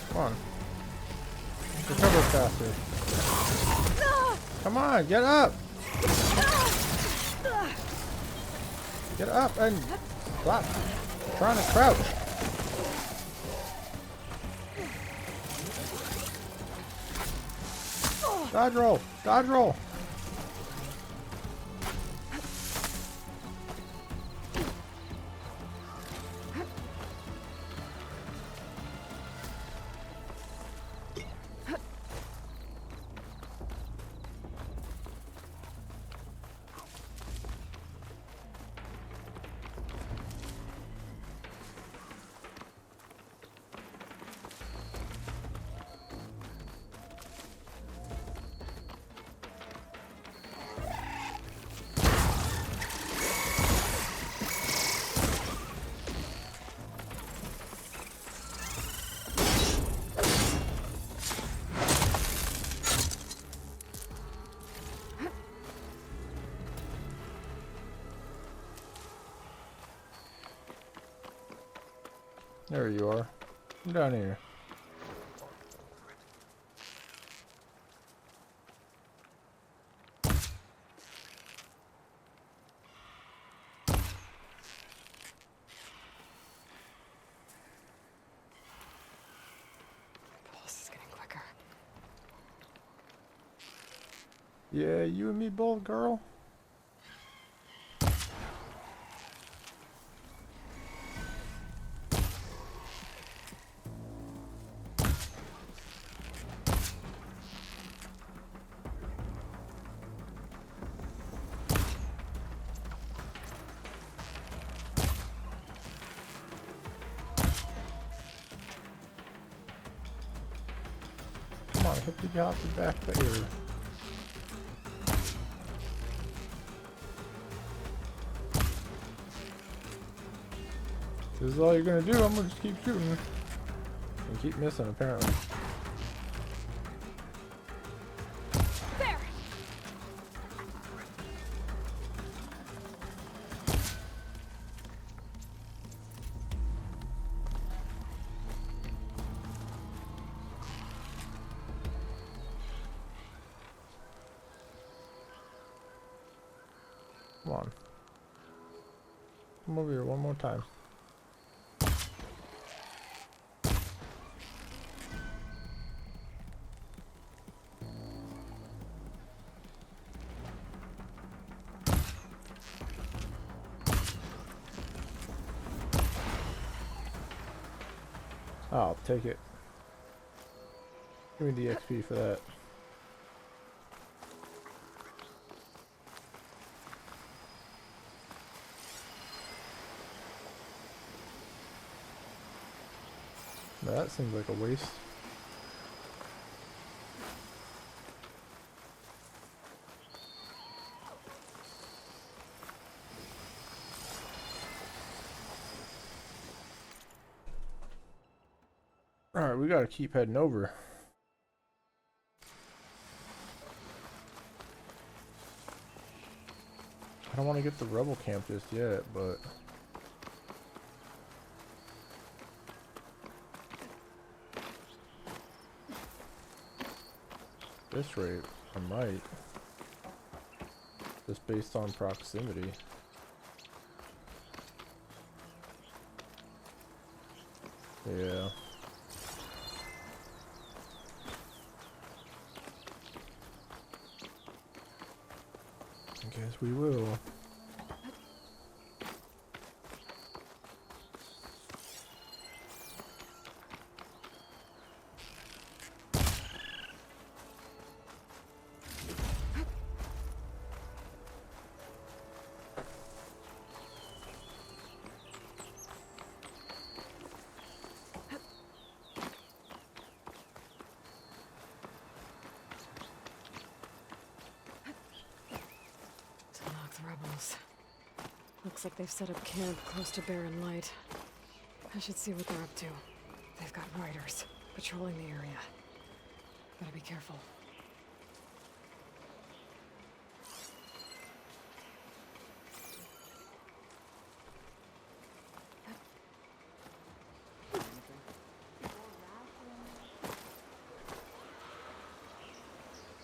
Come on. Recover faster. Come on, get up! Get up and stop trying to crouch. Dodge roll! Dodge roll! There you are. Come down here. Pulse is getting quicker. Yeah, you and me both, girl. Come on, hit the got the back there. This is all you're gonna do. I'm gonna just keep shooting and keep missing, apparently. There. Come on. Come over here one more time. I'll take it. Give me the XP for that. That seems like a waste. Alright, we gotta keep heading over. I don't want to get the rebel camp just yet, but this rate, I might. Just based on proximity. Yeah. I guess we will. The rebels. Looks like they've set up camp close to Barren Light. I should see what they're up to. They've got riders patrolling the area. Gotta be careful.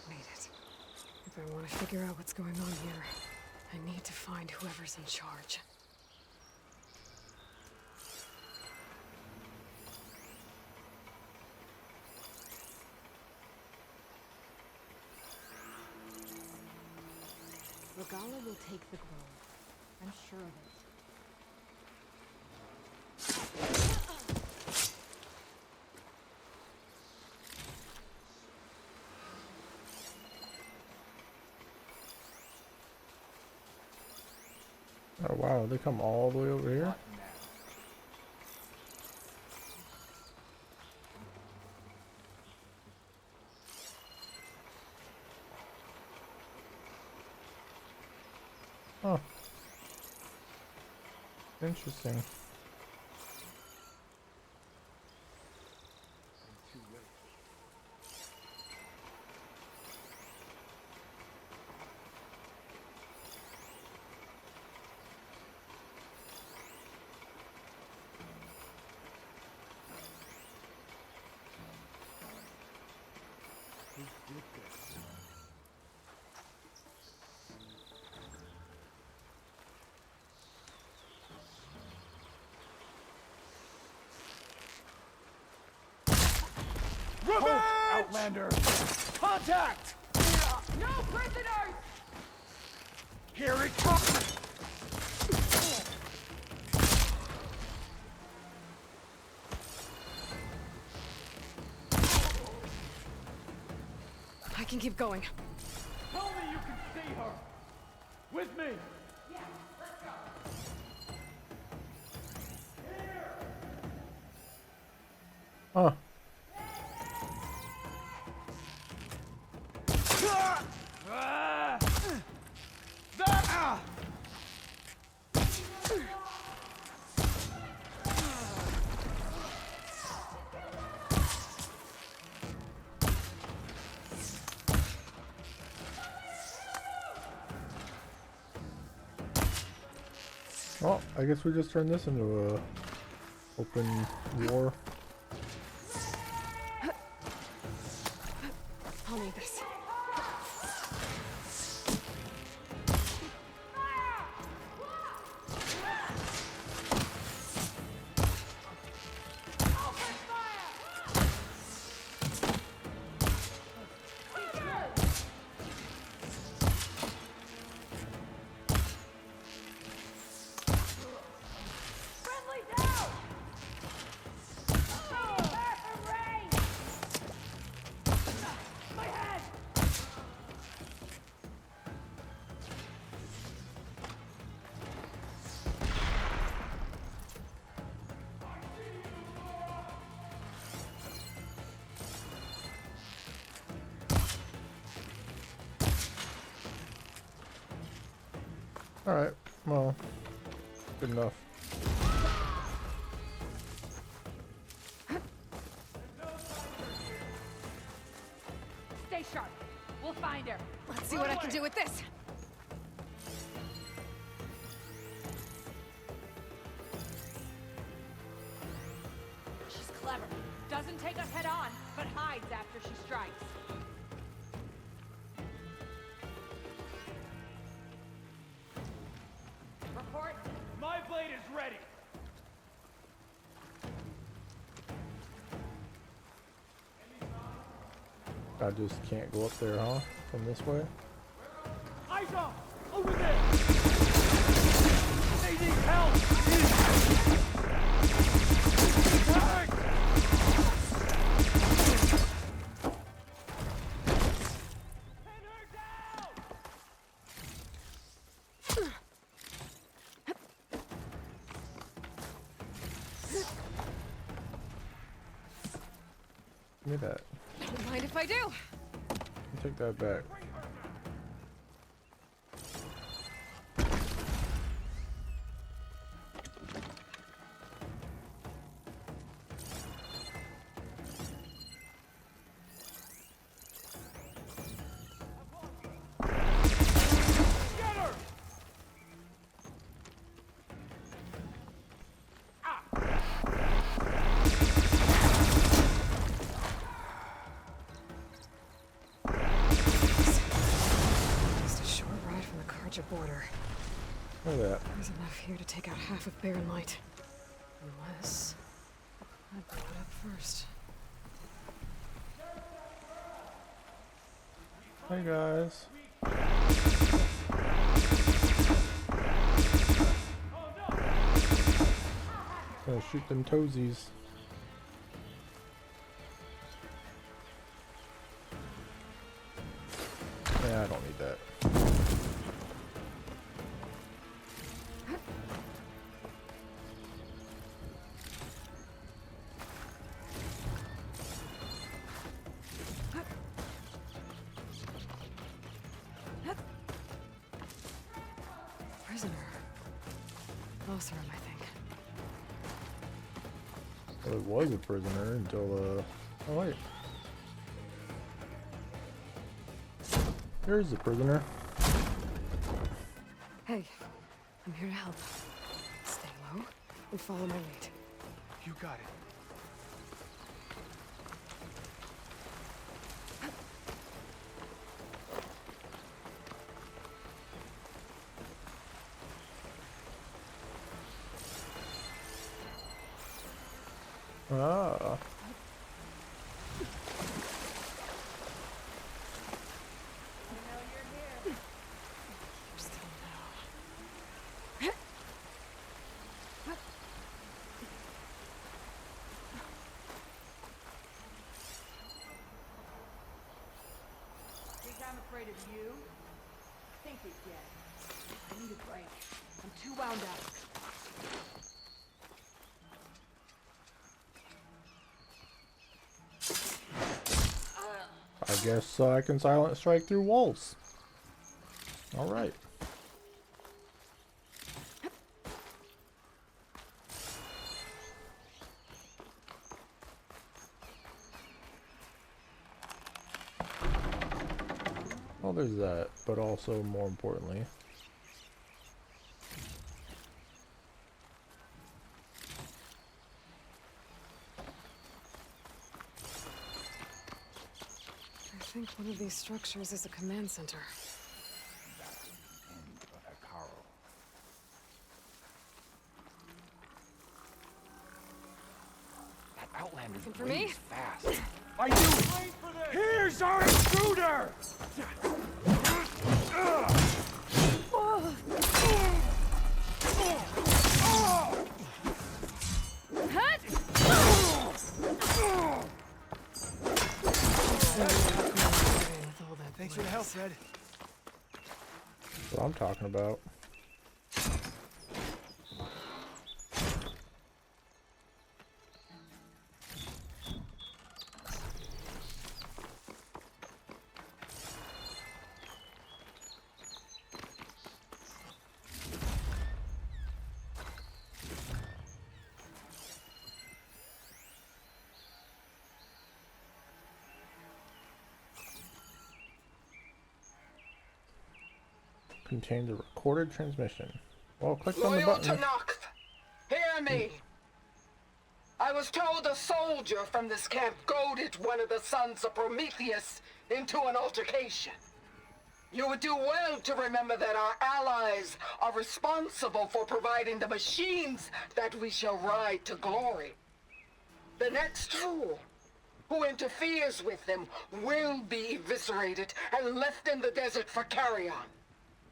Made it. If I want to figure out what's going on here, I need to find whoever's in charge. Regala will take the grove. I'm sure of it. Oh wow, they come all the way over here? Huh. Interesting. Halt, Outlander! Contact! No prisoners! Here it comes! I can keep going. Tell me you can see her! With me! Yeah, let's go. Huh. Well, I guess we just turned this into a open war. I'll need this. Alright, well, good enough. Stay sharp. We'll find her. Let's see what I can do with this. She's clever. Doesn't take us head on, but hides after she strikes. Report. My blade is ready! I just can't go up there, huh? From this way? Eyes up! Over there! They need help! Attack! Pin her down! Give me that. Don't mind if I do. I'll take that back. Just a short ride from the Karja border. Look at that. There's enough here to take out half of Barren Light. Unless I blow it up first. Hey guys. Gonna shoot them toesies. Yeah, I don't need that. Prisoner. Lothram, I think. Well, it was a prisoner until, oh wait. Here's the prisoner. Hey, I'm here to help. Stay low and follow my lead. You got it. Ah. afraid of you? Think again. I need a break. I'm too wound up. I guess I can silent strike through walls. Alright. Well, there's that, but also, more importantly, I think one of these structures is a command center. That Outlander's Looking for me? fast. Are you? Here's our intruder! Thanks for the help, Fred. that's what I'm talking about. Contained a recorded transmission. Well, click on the Loyal button. to Nox, hear me. I was told a soldier from this camp goaded one of the sons of Prometheus into an altercation. You would do well to remember that our allies are responsible for providing the machines that we shall ride to glory. The next fool who interferes with them will be eviscerated and left in the desert for carrion.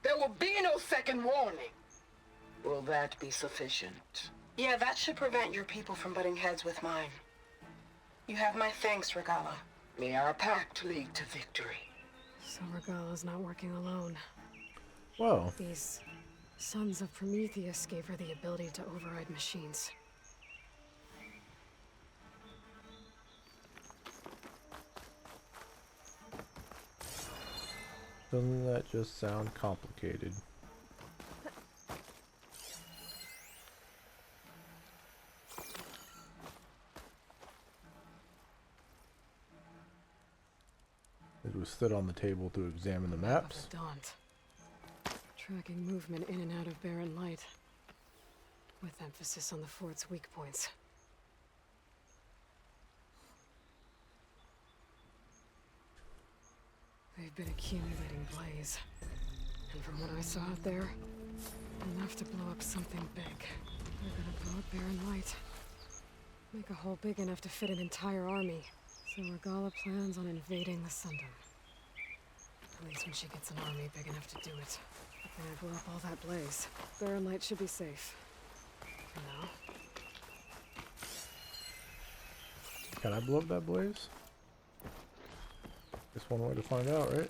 There will be no second warning. Will that be sufficient? Yeah, that should prevent your people from butting heads with mine. You have my thanks, Regala. May our pact lead to victory. So Regala's not working alone. Whoa. These sons of Prometheus gave her the ability to override machines. Doesn't that just sound complicated? It was stood on the table to examine the maps. Daunt. Tracking movement in and out of barren light. With emphasis on the fort's weak points. They've been accumulating blaze. And from what I saw out there, enough to blow up something big. They're gonna blow up barren light. Make a hole big enough to fit an entire army. So Regala plans on invading the Sundom. At least when she gets an army big enough to do it. But when I blow up all that blaze, barren light should be safe. For now. Can I blow up that blaze? Just one way to find out, right?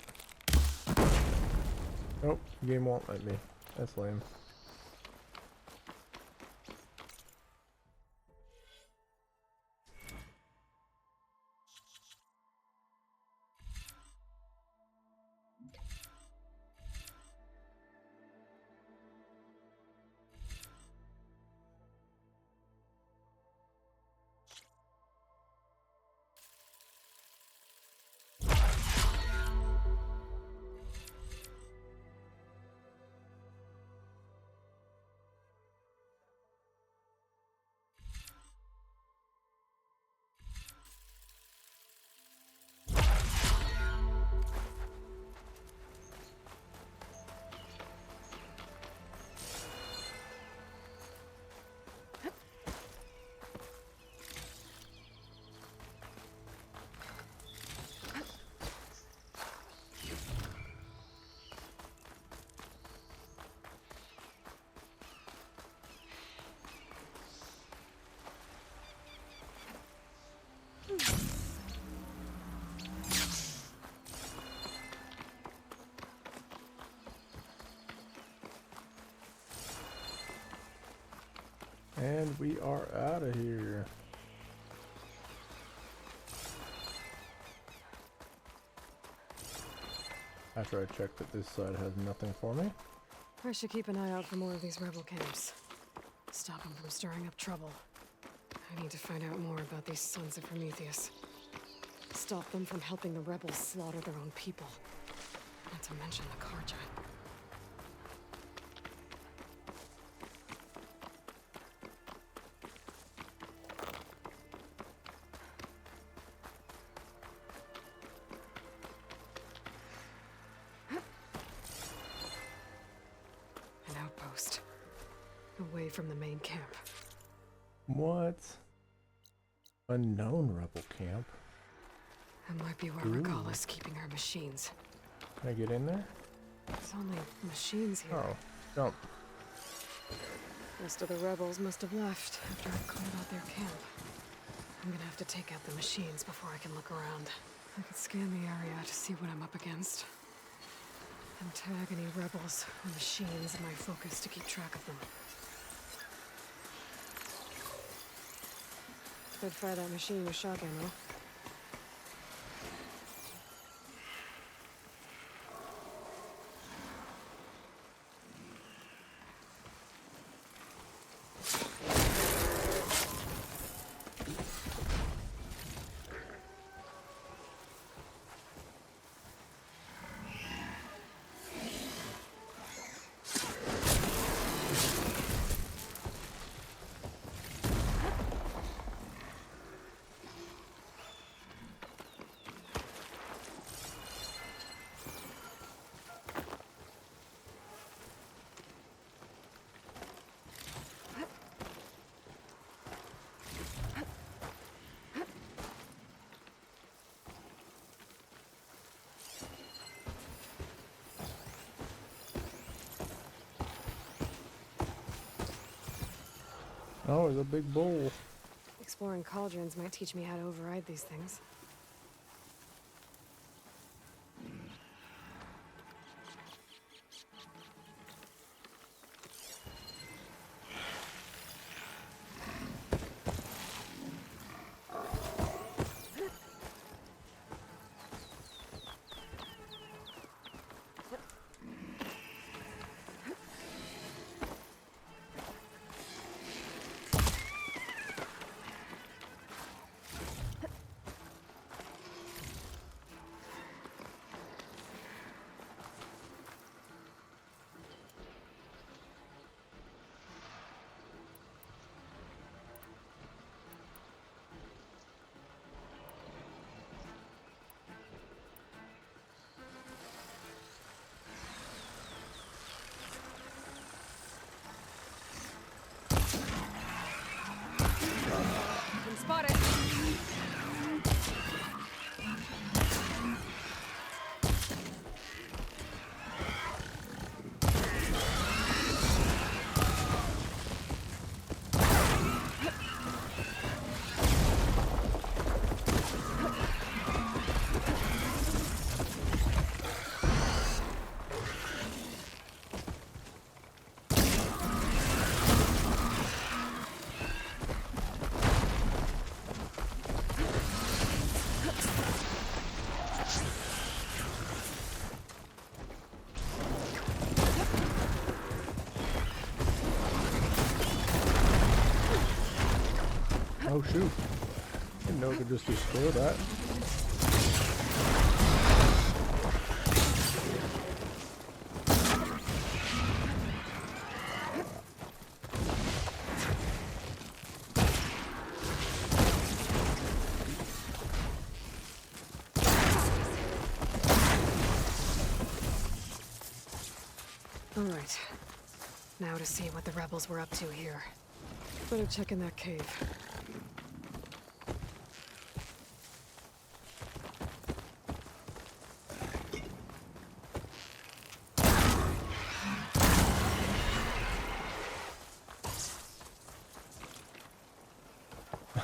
Nope, game won't let me. That's lame. And we are out of here. After I check that this side has nothing for me. I should keep an eye out for more of these rebel camps. Stop them from stirring up trouble. I need to find out more about these sons of Prometheus. Stop them from helping the rebels slaughter their own people. Not to mention the Karja. An outpost. Away from the main camp. What? Unknown rebel camp? That might be where Ooh. Regala's keeping her machines. Can I get in there? There's only machines here. Oh, jump. Most of the rebels must have left after I cleared out their camp. I'm gonna have to take out the machines before I can look around. I can scan the area to see what I'm up against. And tag any rebels or machines in my focus to keep track of them. I'd fire that machine with shotgun, though. Oh, it's a big bowl. Exploring cauldrons might teach me how to override these things. Been spotted. Oh shoot. Didn't know it could just destroy that. All right. Now to see what the rebels were up to here. Better check in that cave.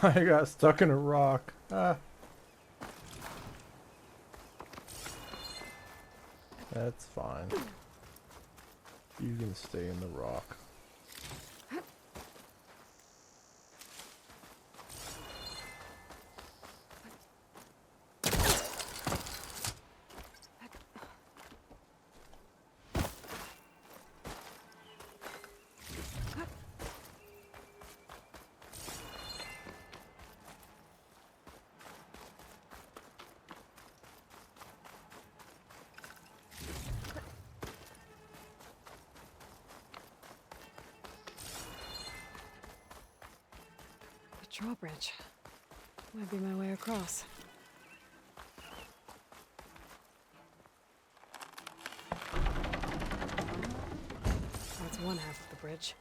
I got stuck in a rock. Ah. That's fine. You can stay in the rock. drawbridge. Might be my way across. That's one half of the bridge.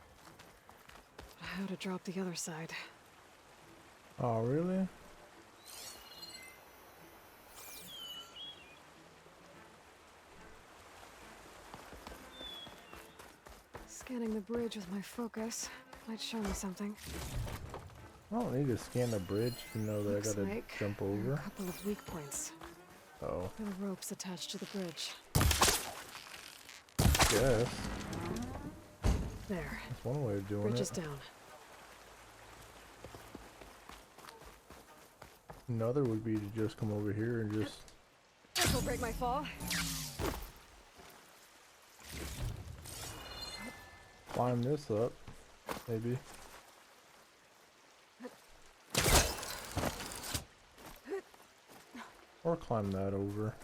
But how to drop the other side? Oh, really? Scanning the bridge with my focus might show me something. I don't need to scan the bridge to know that Looks I gotta like jump there are over. a couple of weak points. Oh. There are ropes attached to the bridge. Yes. There. That's one way of doing Bridge it. is down. Another would be to just come over here and just This will break my fall. climb this up, maybe. Or climb that over.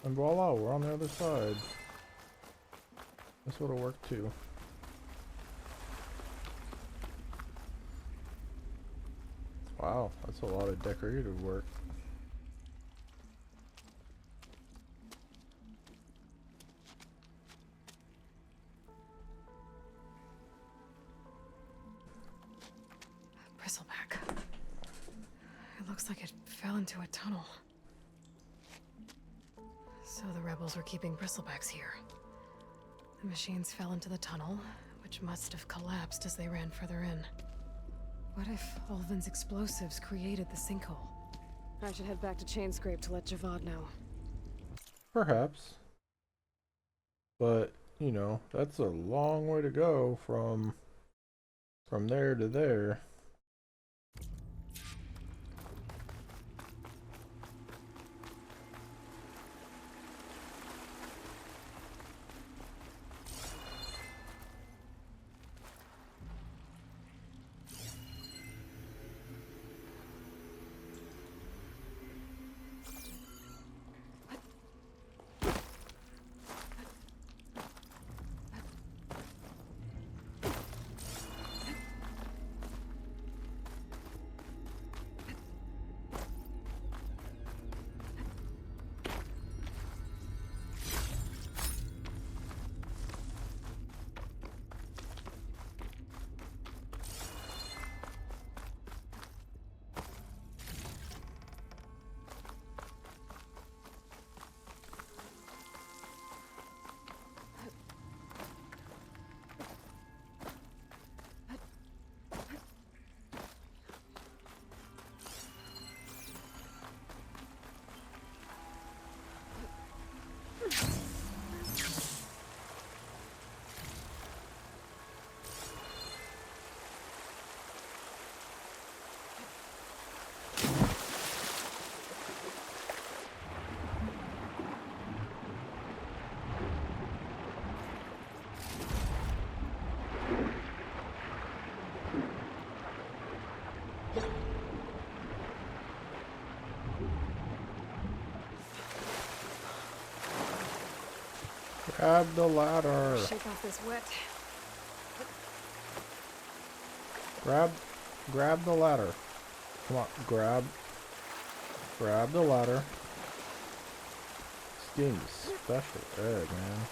And voila, we're on the other side. This would've worked too. Wow, that's a lot of decorative work. Bristleback. It looks like it fell into a tunnel. So the rebels were keeping bristlebacks here. The machines fell into the tunnel, which must have collapsed as they ran further in. What if Ulvin's explosives created the sinkhole? I should head back to Chainscrape to let Javad know. Perhaps. But, you know, that's a long way to go from there to there. Grab the ladder. Shake off this wet. Grab the ladder. Come on, grab the ladder. This game is special ed, man.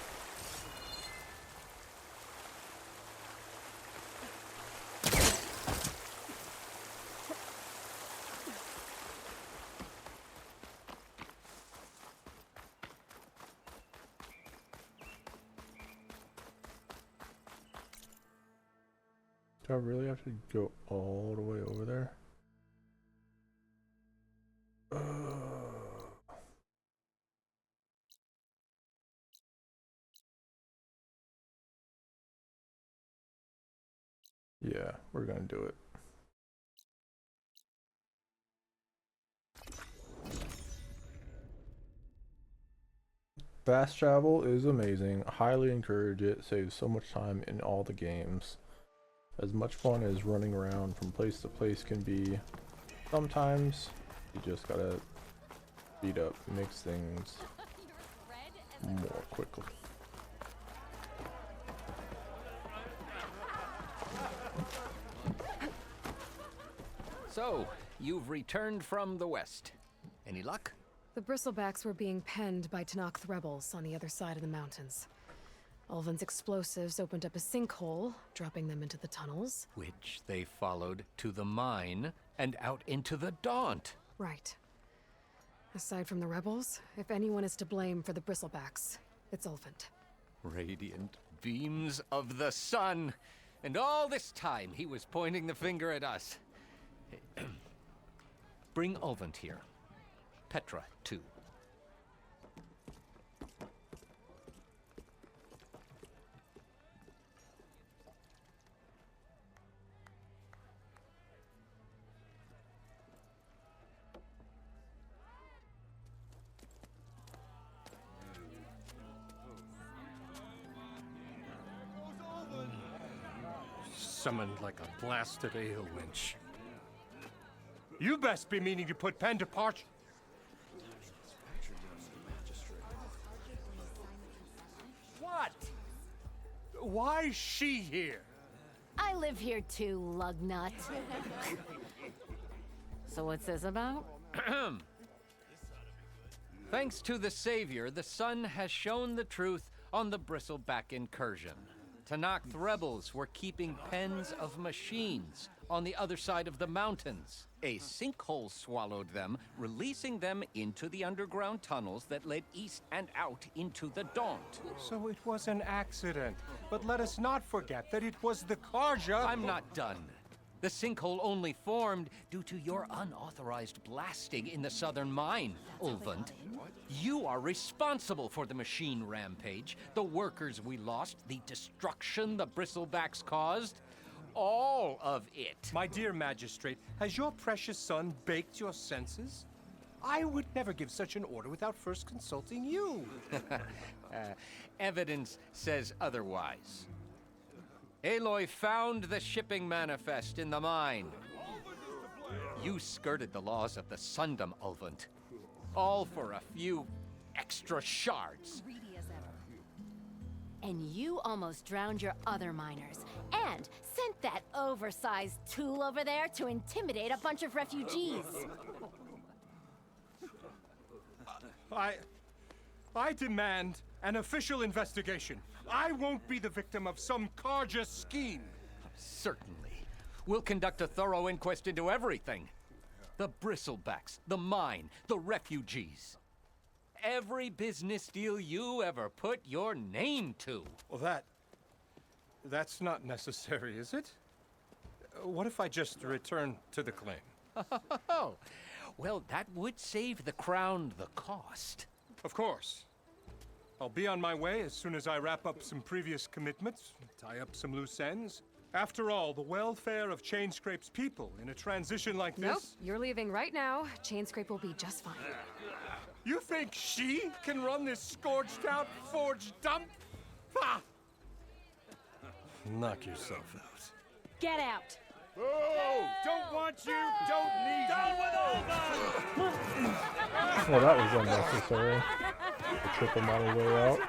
Do I really have to go all the way over there? Yeah, we're gonna do it. Fast travel is amazing. Highly encourage it. Saves so much time in all the games. As much fun as running around from place to place can be, sometimes you just gotta speed up makes things more quickly. So, you've returned from the west. Any luck? The bristlebacks were being penned by Tanakh rebels on the other side of the mountains. Ulvin's explosives opened up a sinkhole, dropping them into the tunnels. Which they followed to the mine and out into the Daunt. Right. Aside from the rebels, if anyone is to blame for the bristlebacks, it's Ulvin. Radiant beams of the sun. And all this time he was pointing the finger at us. Bring Ulvin here. Petra, too. Summoned like a blasted ale winch. You best be meaning to put pen to parch. What? Why's she here? I live here too, lugnut. So what's this about? Thanks to the Savior, the sun has shown the truth on the bristleback incursion. Tanakh rebels were keeping pens of machines on the other side of the mountains. A sinkhole swallowed them, releasing them into the underground tunnels that led east and out into the Daunt. So it was an accident. But let us not forget that it was the Karja. I'm not done. The sinkhole only formed due to your unauthorized blasting in the southern mine, Ulvin. You are responsible for the machine rampage, the workers we lost, the destruction the bristlebacks caused. All of it. My dear magistrate, has your precious son baked your senses? I would never give such an order without first consulting you. Evidence says otherwise. Aloy found the shipping manifest in the mine. You skirted the laws of the Sundom, Ulvin. All for a few extra shards. Greedy as ever. And you almost drowned your other miners. And sent that oversized tool over there to intimidate a bunch of refugees. I demand an official investigation. I won't be the victim of some Karja scheme. Certainly. We'll conduct a thorough inquest into everything. The bristlebacks, the mine, the refugees. Every business deal you ever put your name to. Well, that's not necessary, is it? What if I just return to the claim? Oh, well, that would save the crown the cost. Of course. I'll be on my way as soon as I wrap up some previous commitments, tie up some loose ends. After all, the welfare of Chainscrape's people in a transition like this... Nope, you're leaving right now. Chainscrape will be just fine. You think she can run this scorched-out forge dump? Ha! Knock yourself out. Get out! Oh! Don't want you, don't need Down you! with Ulva! Well, that was unnecessary. The triple model way out.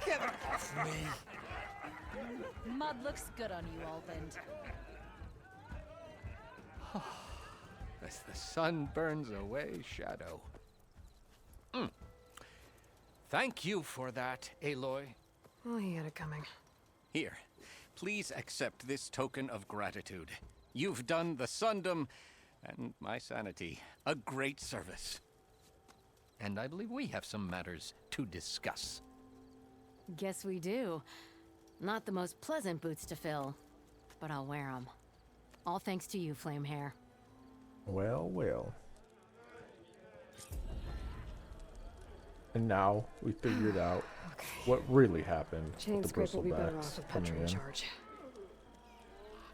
Get off me! Mud looks good on you, Ulvin. As the sun burns away shadow. Thank you for that, Aloy. Oh, he had it coming. Here, please accept this token of gratitude. You've done the Sundom and my sanity a great service. And I believe we have some matters to discuss. Guess we do. Not the most pleasant boots to fill, but I'll wear them. All thanks to you, Flamehair. Well, well. And now we figured out what really happened with the Chainscrape will be better bristlebacks off with coming Petra in in. charge.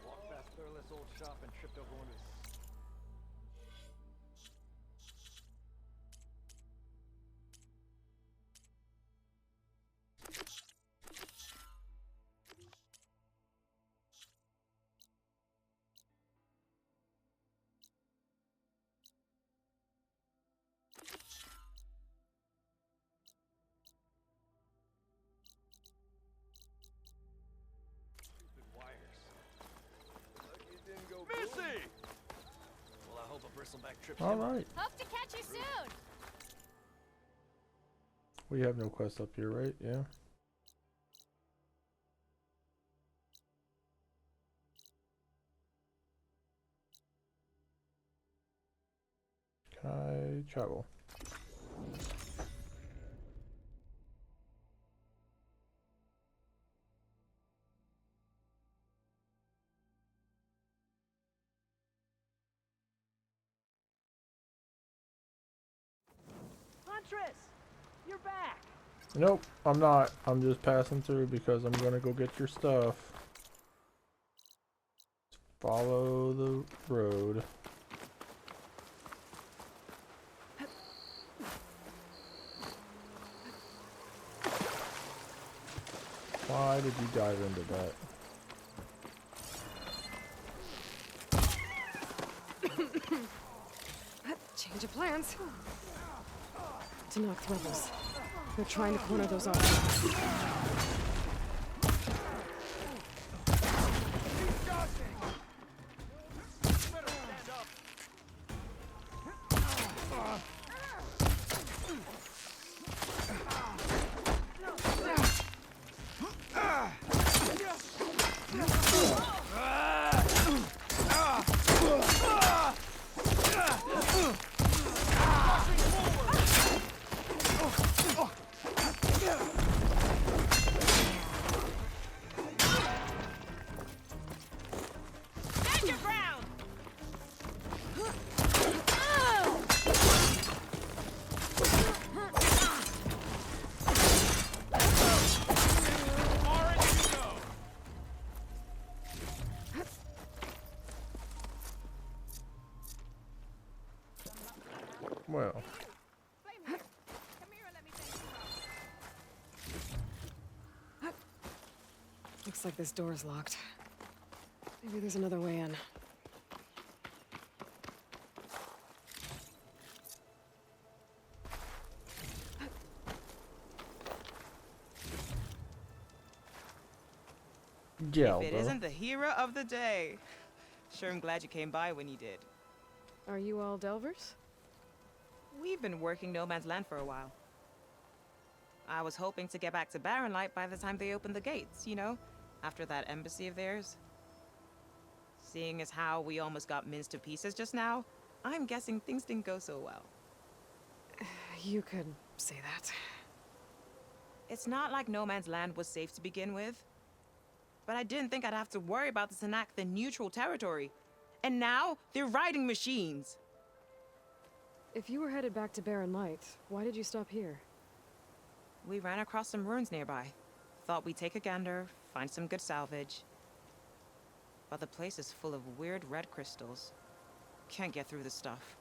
Walked past Thurless old shop and tripped over one of his... hope a bristleback trips All him up. right. Hope to catch you soon. We have no quest up here, right? Yeah. Can I travel? Huntress, you're back. Nope, I'm not. I'm just passing through because I'm gonna go get your stuff. Follow the road. Why did you dive into that? Change of plans. To knock rebels. They're trying to corner those archers. Stand your ground! Well. Looks like this door's locked. Maybe there's another way in. Yeah, If it isn't the hero of the day. Sure, I'm glad you came by when you did. Are you all Delvers? We've been working No Man's Land for a while. I was hoping to get back to Barren Light by the time they opened the gates, you know? After that embassy of theirs. Seeing as how we almost got minced to pieces just now, I'm guessing things didn't go so well. You could say that. It's not like No Man's Land was safe to begin with. But I didn't think I'd have to worry about the Sanak, the neutral territory. And now, they're riding machines. If you were headed back to Barren Light, why did you stop here? We ran across some ruins nearby. Thought we'd take a gander, find some good salvage. But the place is full of weird red crystals. Can't get through the stuff.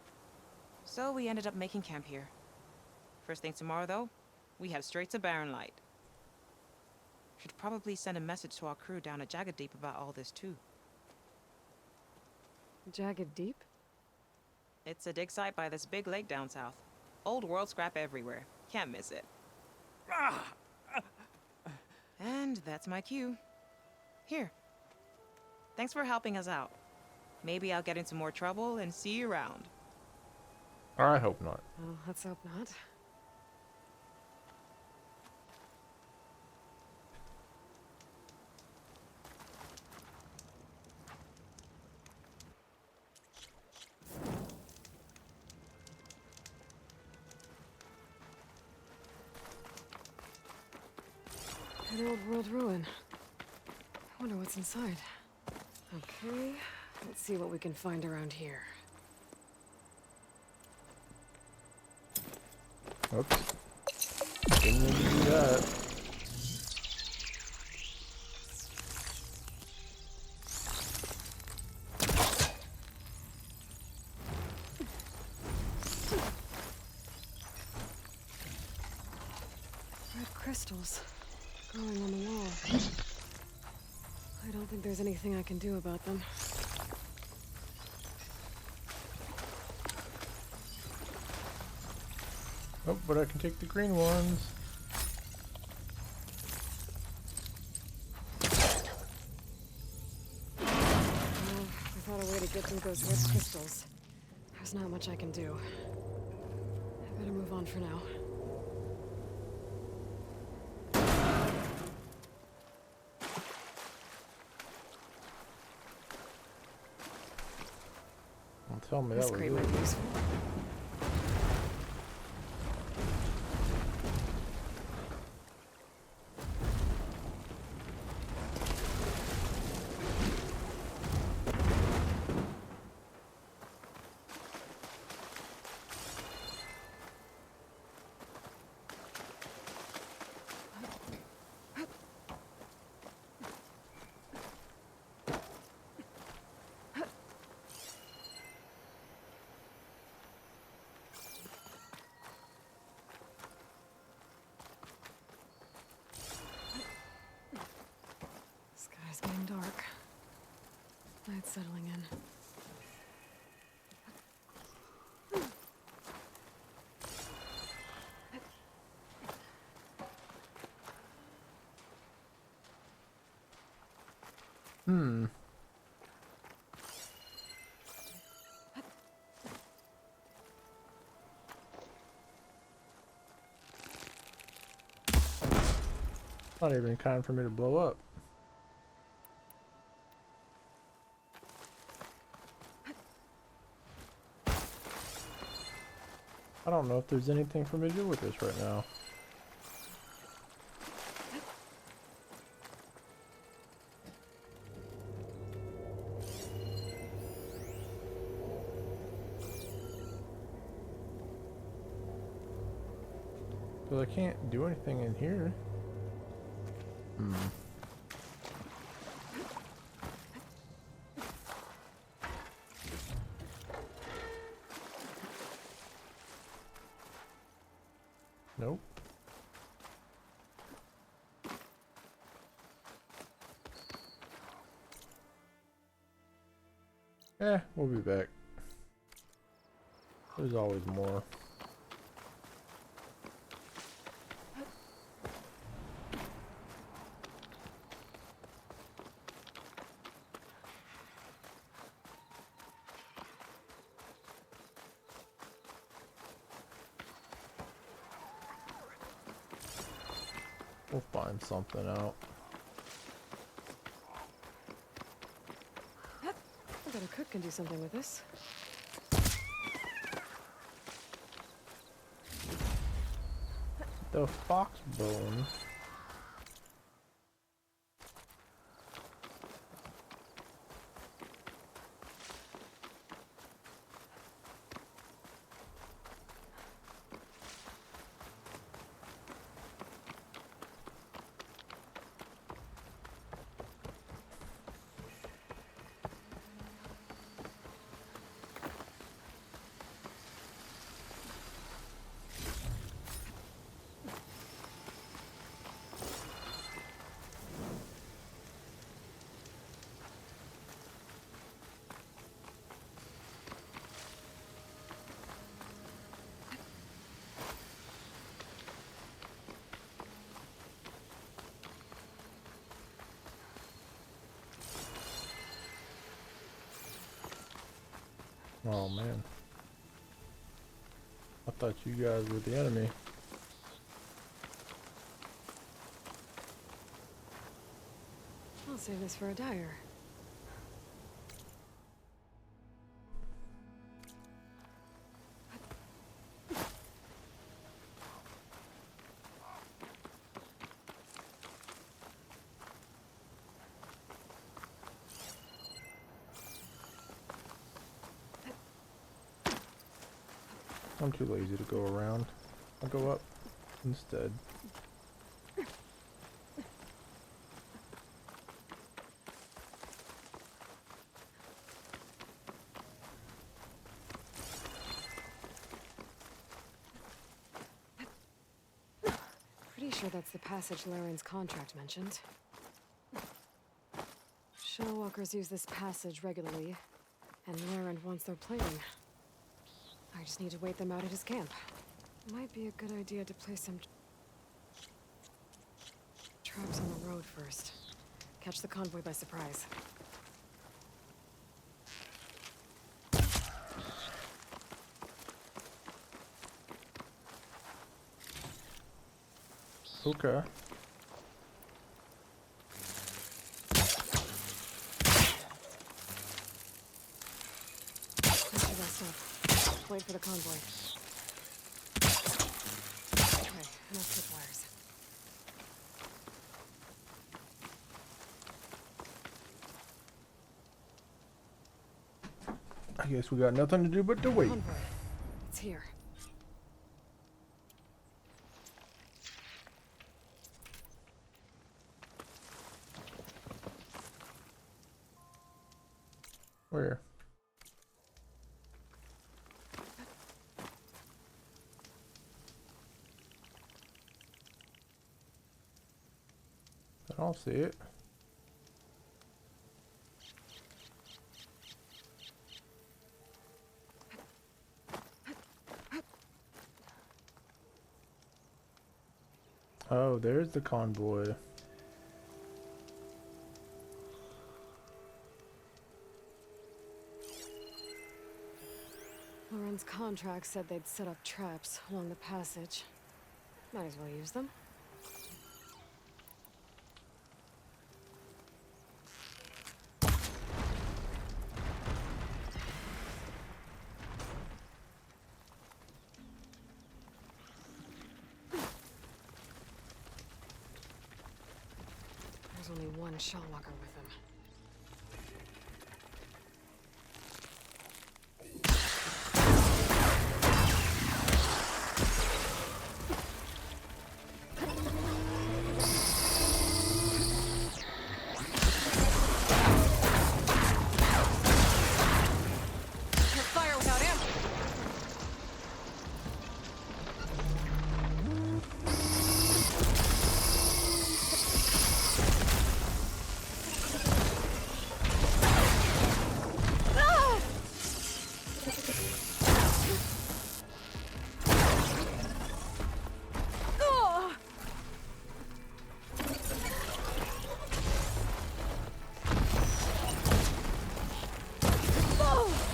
So we ended up making camp here. First thing tomorrow, though, we head straight to Barren Light. Should probably send a message to our crew down at Jagged Deep about all this, too. Jagged Deep? It's a dig site by this big lake down south. Old world scrap everywhere. Can't miss it. And that's my cue. Here. Thanks for helping us out. Maybe I'll get into more trouble and see you around. I hope not. Well, let's hope not. An old world ruin. I wonder what's inside. Okay, let's see what we can find around here. Oops. Didn't mean to do that. Red crystals growing on the wall. I don't think there's anything I can do about them. Oh, but I can take the green ones. Well, without a way to get through those red crystals, There's not much I can do. I better move on for now. Don't tell me This that was crate it. might be useful. Sky's getting dark. Night's settling in. Not even kind for me to blow up. I don't know if there's anything for me to do with this right now. Because I can't do anything in here. Nope. We'll be back. There's always more. We'll find something out. I bet a cook can do something with this. The fox bone. Oh man. I thought you guys were the enemy. I'll save this for a dyer. I'm too lazy to go around. I'll go up instead. Pretty sure that's the passage Laren's contract mentioned. Shellwalkers use this passage regularly, and Laren wants their plating. I just need to wait them out at his camp. Might be a good idea to place some traps on the road first. Catch the convoy by surprise. Okay. Let's rest up. Wait for the convoy. Okay, enough tripwires. I guess we got nothing to do but to wait. Convoy. It's here. Where? I don't see it. Oh, there's the convoy. Lauren's contract said they'd set up traps along the passage. Might as well use them. There's only one shell walker with him.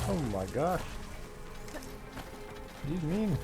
Oh my gosh. What do you mean?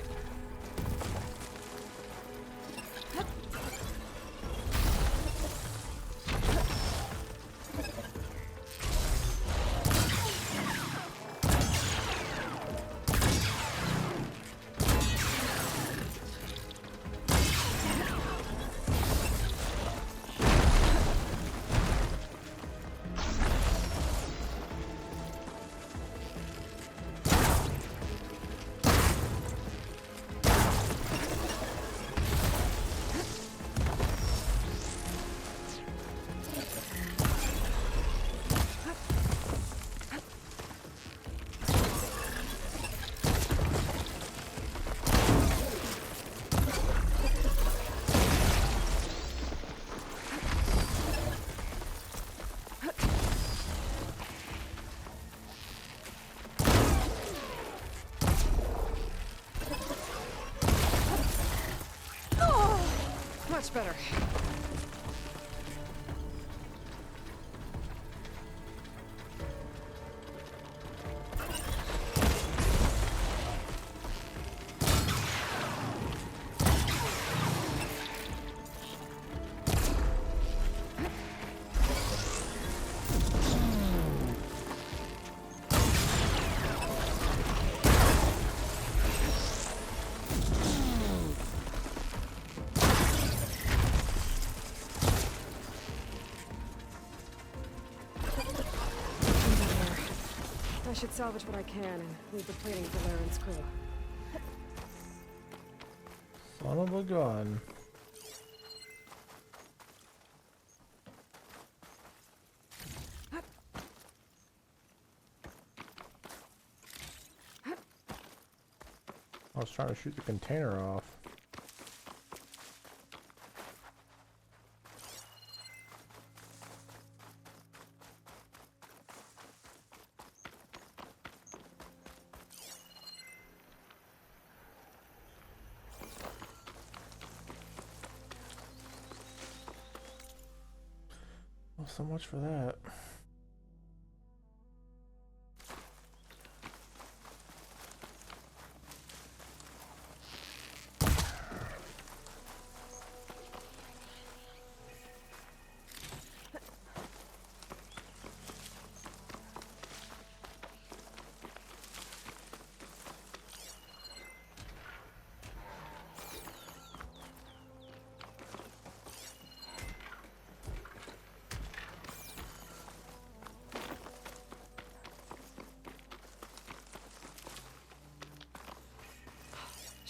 Much better. I should salvage what I can and leave the plating for Laren's crew. Son of a gun. I was trying to shoot the container off. Well, so much for that.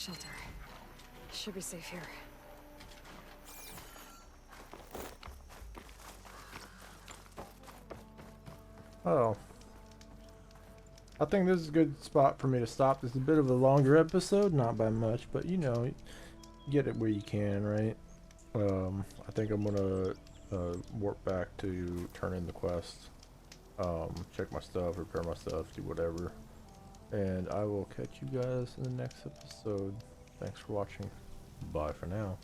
Shelter. Should be safe here. Oh. I think this is a good spot for me to stop. This is a bit of a longer episode, not by much, but you know, get it where you can, right? I think I'm gonna warp back to turn in the quest, check my stuff, repair my stuff, do whatever, and I will catch you guys in the next episode. Thanks for watching. Bye for now.